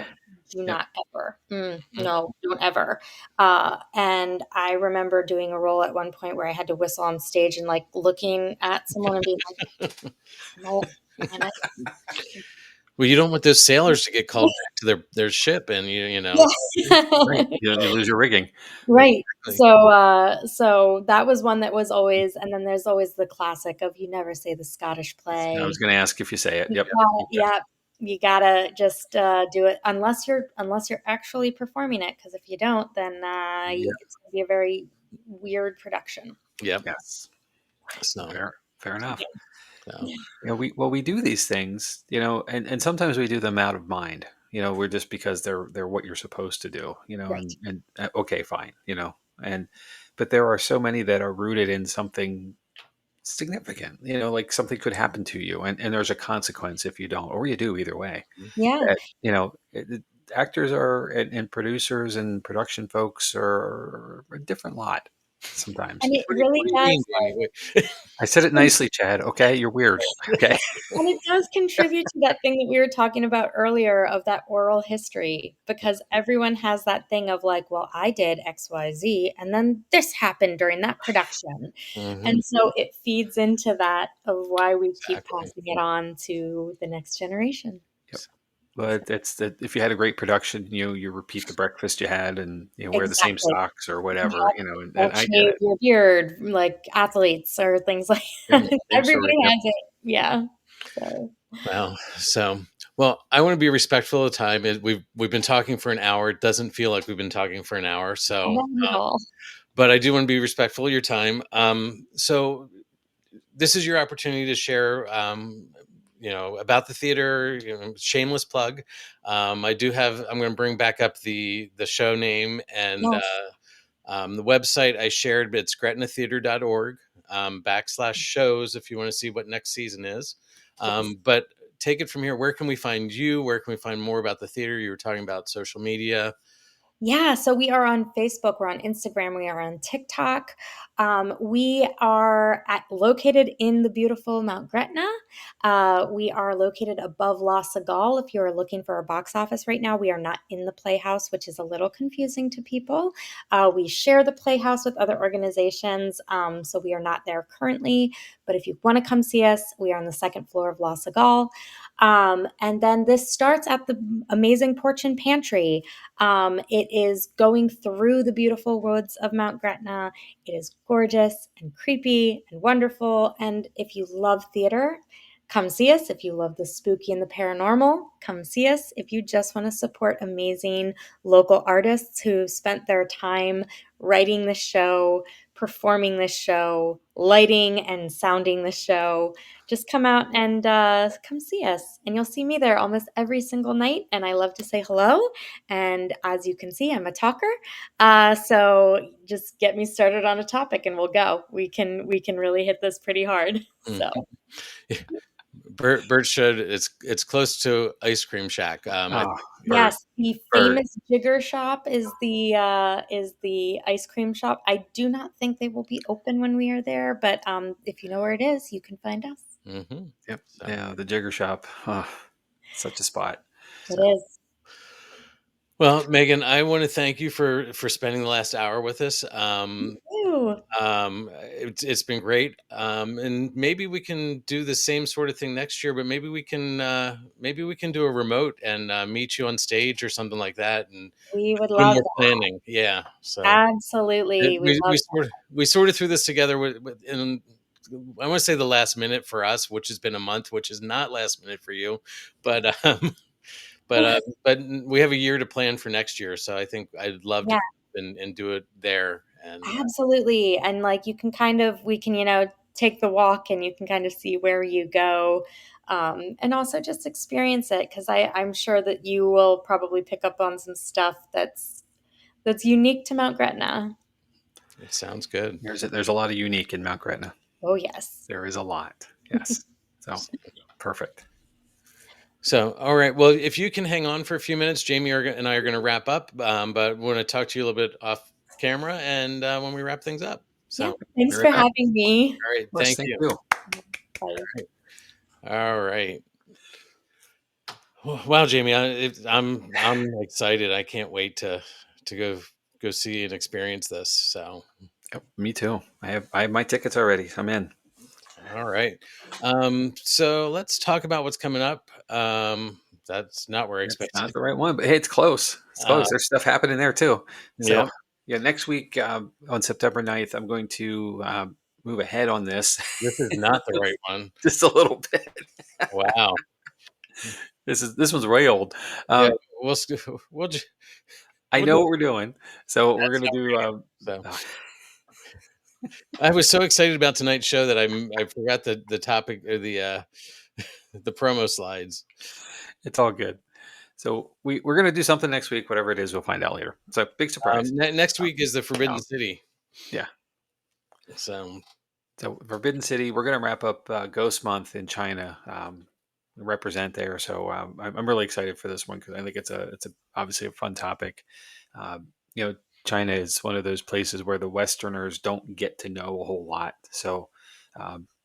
Yep. not ever. Mm. No, don't ever. And I remember doing a role at one point where I had to whistle on stage and like looking at someone and being like, no, and I, Well, you don't want those sailors to get called back to their ship, and you know. Right. yeah. You lose your rigging. Right. Exactly. So that was one that was always, and then there's always the classic of you never say the Scottish I play. was going to ask if you say it. You Yep. gotta, yeah, you gotta just do it unless you're actually performing it. Because if you don't, then Yeah. it's gonna be a very weird production. Yep. Yes. So, Fair enough. so We do these things, and sometimes we do them out of mind. We're just because they're what you're supposed to do, Right. and okay, fine, and but there are so many that are rooted in something significant, like something could happen to you, and there's a consequence if you don't, or you do, either way. Yeah. That actors are and producers and production folks are a different lot sometimes. And it what really do you mean, does. Jamie? I said it nicely, Chad. Okay, you're weird. Okay. And it does contribute to that thing that we were talking about earlier of that oral history, because everyone has that thing of like, well, I did XYZ, and then this happened during that production. Hmm. And so it feeds into that of why we keep Exactly. passing it on to the next generation. Yep. But it's that if you had a great production, you repeat the breakfast you had, and wear the same Exactly. socks or whatever, and Don't I get shave it. your beard like athletes or things like Yep. that. Same Everybody story. Yep. has it. Yeah. So, Well, I want to be respectful of time. We've been talking for an hour. It doesn't feel like we've been talking for an hour. So, not at all. but I do want to be respectful of your time. So this is your opportunity to share, about the theater. Shameless plug. I do have. I'm going to bring back up the show name and Yes. the website I shared. But it's gretnatheatre.org /shows if you want to see what next season is. Yes. But take it from here. Where can we find you? Where can we find more about the theater? You were talking about social media. Yeah, so we are on Facebook, we're on Instagram, we are on TikTok. We are located in the beautiful Mount Gretna. We are located above La Segal. If you're looking for a box office right now, we are not in the Playhouse, which is a little confusing to people. We share the Playhouse with other organizations, so we are not there currently. But if you want to come see us, we are on the second floor of La Segal. And then this starts at the amazing Porch and Pantry. It is going through the beautiful woods of Mount Gretna. It is gorgeous and creepy and wonderful. And if you love theater, come see us. If you love the spooky and the paranormal, come see us. If you just want to support amazing local artists who spent their time writing the show, performing the show, lighting and sounding the show, just come out and come see us. And you'll see me there almost every single night. And I love to say hello. And as you can see, I'm a talker. So just get me started on a topic and we'll go. We can really hit this pretty hard. Mm. So Bird should. It's close to Ice Cream Shack. Oh, bird, yes, the bird. famous Jigger Shop is the ice cream shop. I do not think they will be open when we are there, but if you know where it is, you can find us. Hmm. Yep. So, Yeah, the Jigger Shop. Oh, such a spot. It So is. well, Megan, I want to thank you for spending the last hour with us. Ew. It's been great. And maybe we can do the same sort of thing next year, but maybe we can do a remote and meet you on stage or something like that, and We would do love more that. planning. Yeah. So Absolutely. We love we sort of threw this together in, I want to say, the last minute for us, which has been a month, which is not last minute for you, but that. but we have a year to plan for next year, so I think I'd love to Yeah. and do it there. And Absolutely. And like you can kind of, we can, take the walk and you can kind of see where you go. And also just experience it because I'm sure that you will probably pick up on some stuff that's unique to Mount Gretna. it sounds good. there's a lot of unique in Mount Gretna. Oh, yes. There is a lot. Yes. So perfect. So, all right. Well, if you can hang on for a few minutes, Jamie and I are going to wrap up, but we want to talk to you a little bit off camera and when we wrap things up. So, Yeah. all Thanks Be right for back. having me. right. Of course. Thank Thank you. you. Bye. All right. Wow, Jamie, I'm excited. I can't wait to go see and experience this. So, Yep, me too. I have my tickets already. I'm in. all right. So let's talk about what's coming up. That's not where I It's not expected. the right one, but hey, it's close. It's Uh, close. There's stuff happening there too. So yep. yeah, next week on September 9th, I'm going to move ahead on this This is not the right one. just a little bit. Wow. This one's way old. Yeah. Um, We'll we'll I we'll know do what it. we're doing. So we're That's gonna not do. so. Uh, I was so excited about tonight's show that I forgot the topic or the promo slides. it's all good. So we're gonna do something next week. Whatever it is, we'll find out later. So big surprise. Next Um, week is the Forbidden um, City. yeah. So So Forbidden City, we're going to wrap up Ghost Month in China, represent there. So I'm really excited for this one because I think it's obviously a fun topic. You know, China is one of those places where the Westerners don't get to know a whole lot. So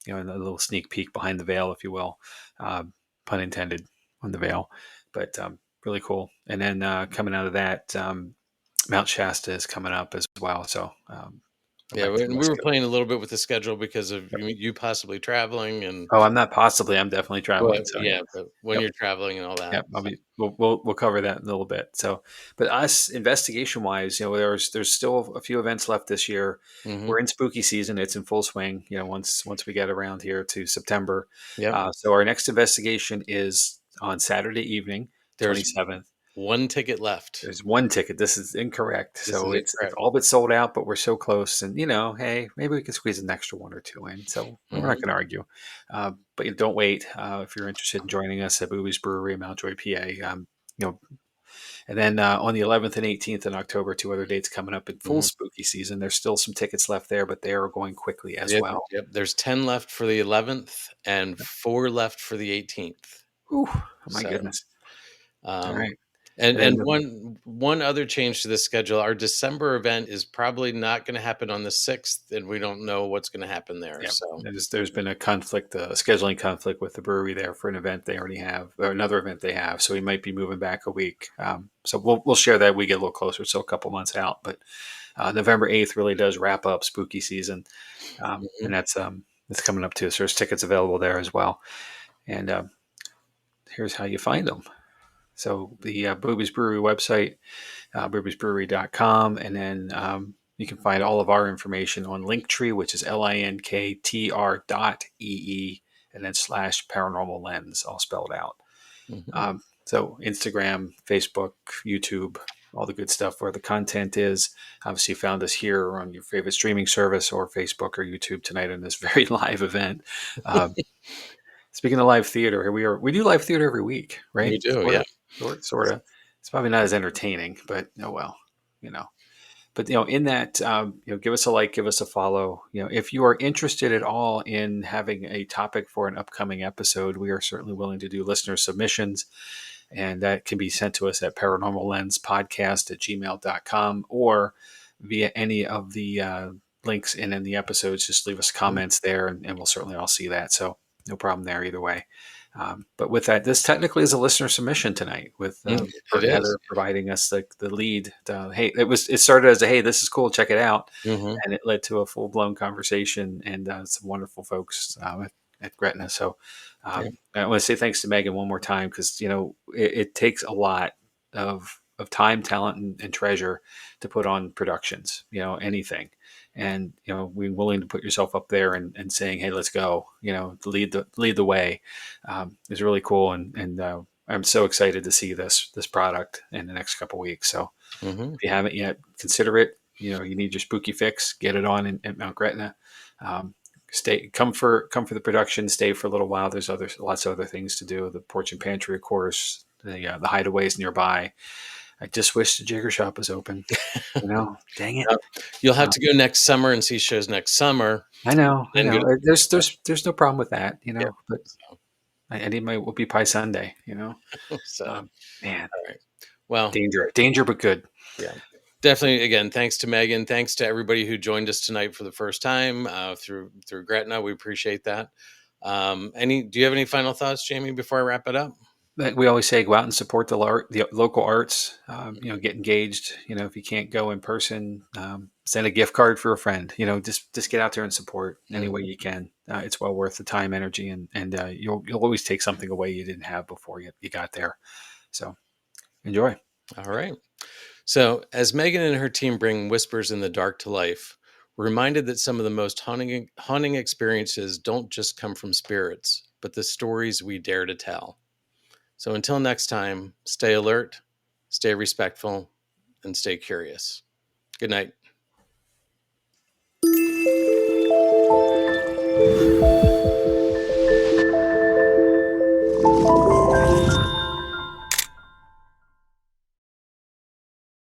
you know, and a little sneak peek behind the veil, if you will, uh, pun intended on the veil, but really cool. And then coming out of that, Mount Shasta is coming up as well. So go yeah, back to the we West were Coast. playing a little bit with the schedule because of you possibly traveling and Oh, I'm not possibly. I'm definitely well, traveling. So yeah, but when yep, you're traveling and all that. yep. We'll cover that in a little bit. So, but us investigation wise, you know, there's still a few events left this year. Hmm. We're in spooky season. It's in full swing. You know, once we get around here to September. Yep. So our next investigation is on Saturday evening, There's 27th. one ticket left. There's one ticket. This is incorrect. This So is it's incorrect. all but sold out, but we're so close. And you know, hey, maybe we can squeeze an extra one or two in. So we're not Hmm. going to argue. But you don't wait if you're interested in joining us at Booby's Brewery in Mountjoy, PA. You know, and then on the 11th and 18th in October, two other dates coming up in full Hmm. spooky season. There's still some tickets left there, but they are going quickly as Yep, well. yep. There's 10 left for the 11th and 4 left for the 18th. Ooh, oh my So, goodness! All um, right, and and then one other change to the schedule, our December event is probably not going to happen on the 6th, and we don't know what's going to happen there. yeah, So, there's been a conflict, a scheduling conflict with the brewery there for an event they already have, or another event they have. So we might be moving back a week. So we'll share that we get a little closer, so a couple months out. But November 8th really does wrap up spooky season, mhm, and that's coming up too. So there's tickets available there as well. And here's how you find them. So the Booby's Brewery website, boobiesbrewery.com, and then you can find all of our information on Linktree, which is linktr.ee, and then slash paranormal lens, all spelled out. mhm. So Instagram, Facebook, YouTube, all the good stuff where the content is. Obviously, you found us here on your favorite streaming service or Facebook or YouTube tonight in this very live event. Um, Speaking of live theater, here we are. We do live theater every week, We right? do, Sort yeah. of, sort of. It's probably not as entertaining, but oh well, you know. But you know, in that, you know, give us a like, give us a follow. You know, if you are interested at all in having a topic for an upcoming episode, we are certainly willing to do listener submissions, and that can be sent to us at paranormallenspodcast@gmail.com or via any of the links in the episodes. Just leave us Mhm. comments there, and we'll certainly all see that. So no problem there either way. But with that, this technically is a listener submission tonight, with It Bert and is. Heather providing us the lead. Hey, it started as a hey, this is cool, check it out, Mhm. and it led to a full blown conversation and some wonderful folks at Gretna. So Yeah. I want to say thanks to Megan one more time because you know it takes a lot of time, talent, and treasure to put on productions. You know, anything. And you know, being willing to put yourself up there and saying, "Hey, let's go!" You know, lead the way is really cool, and I'm so excited to see this product in the next couple weeks. So Mhm. if you haven't yet, consider it. You know, you need your spooky fix, get it on at Mount Gretna. Um, come for the production, stay for a little while. There's lots of other things to do. The porch and pantry, of course, the hideaways nearby. I just wish the Jigger Shop was open. You know, dang it. Yep. You'll have Uh, to go next summer and see shows next summer I know, I and go know. to There's no problem with that, you Yep. know. But So I need my whoopie pie Sunday, you know. so, Um, man, all right. Well, danger, but good. yeah. Definitely, again, thanks to Megan. Thanks to everybody who joined us tonight for the first time through Gretna. We appreciate that. Do you have any final thoughts, Jamie, before I wrap it up? Like we always say, go out and support the local arts. Get engaged. If you can't go in person, send a gift card for a friend. Just get out there and support any way you can. It's well worth the time, energy, and you'll always take something away you didn't have before you got there. So enjoy. All right. So, as Megan and her team bring Whispers in the Dark to life, we're reminded that some of the most haunting experiences don't just come from spirits, but the stories we dare to tell. So, until next time, stay alert, stay respectful, and stay curious. Good night.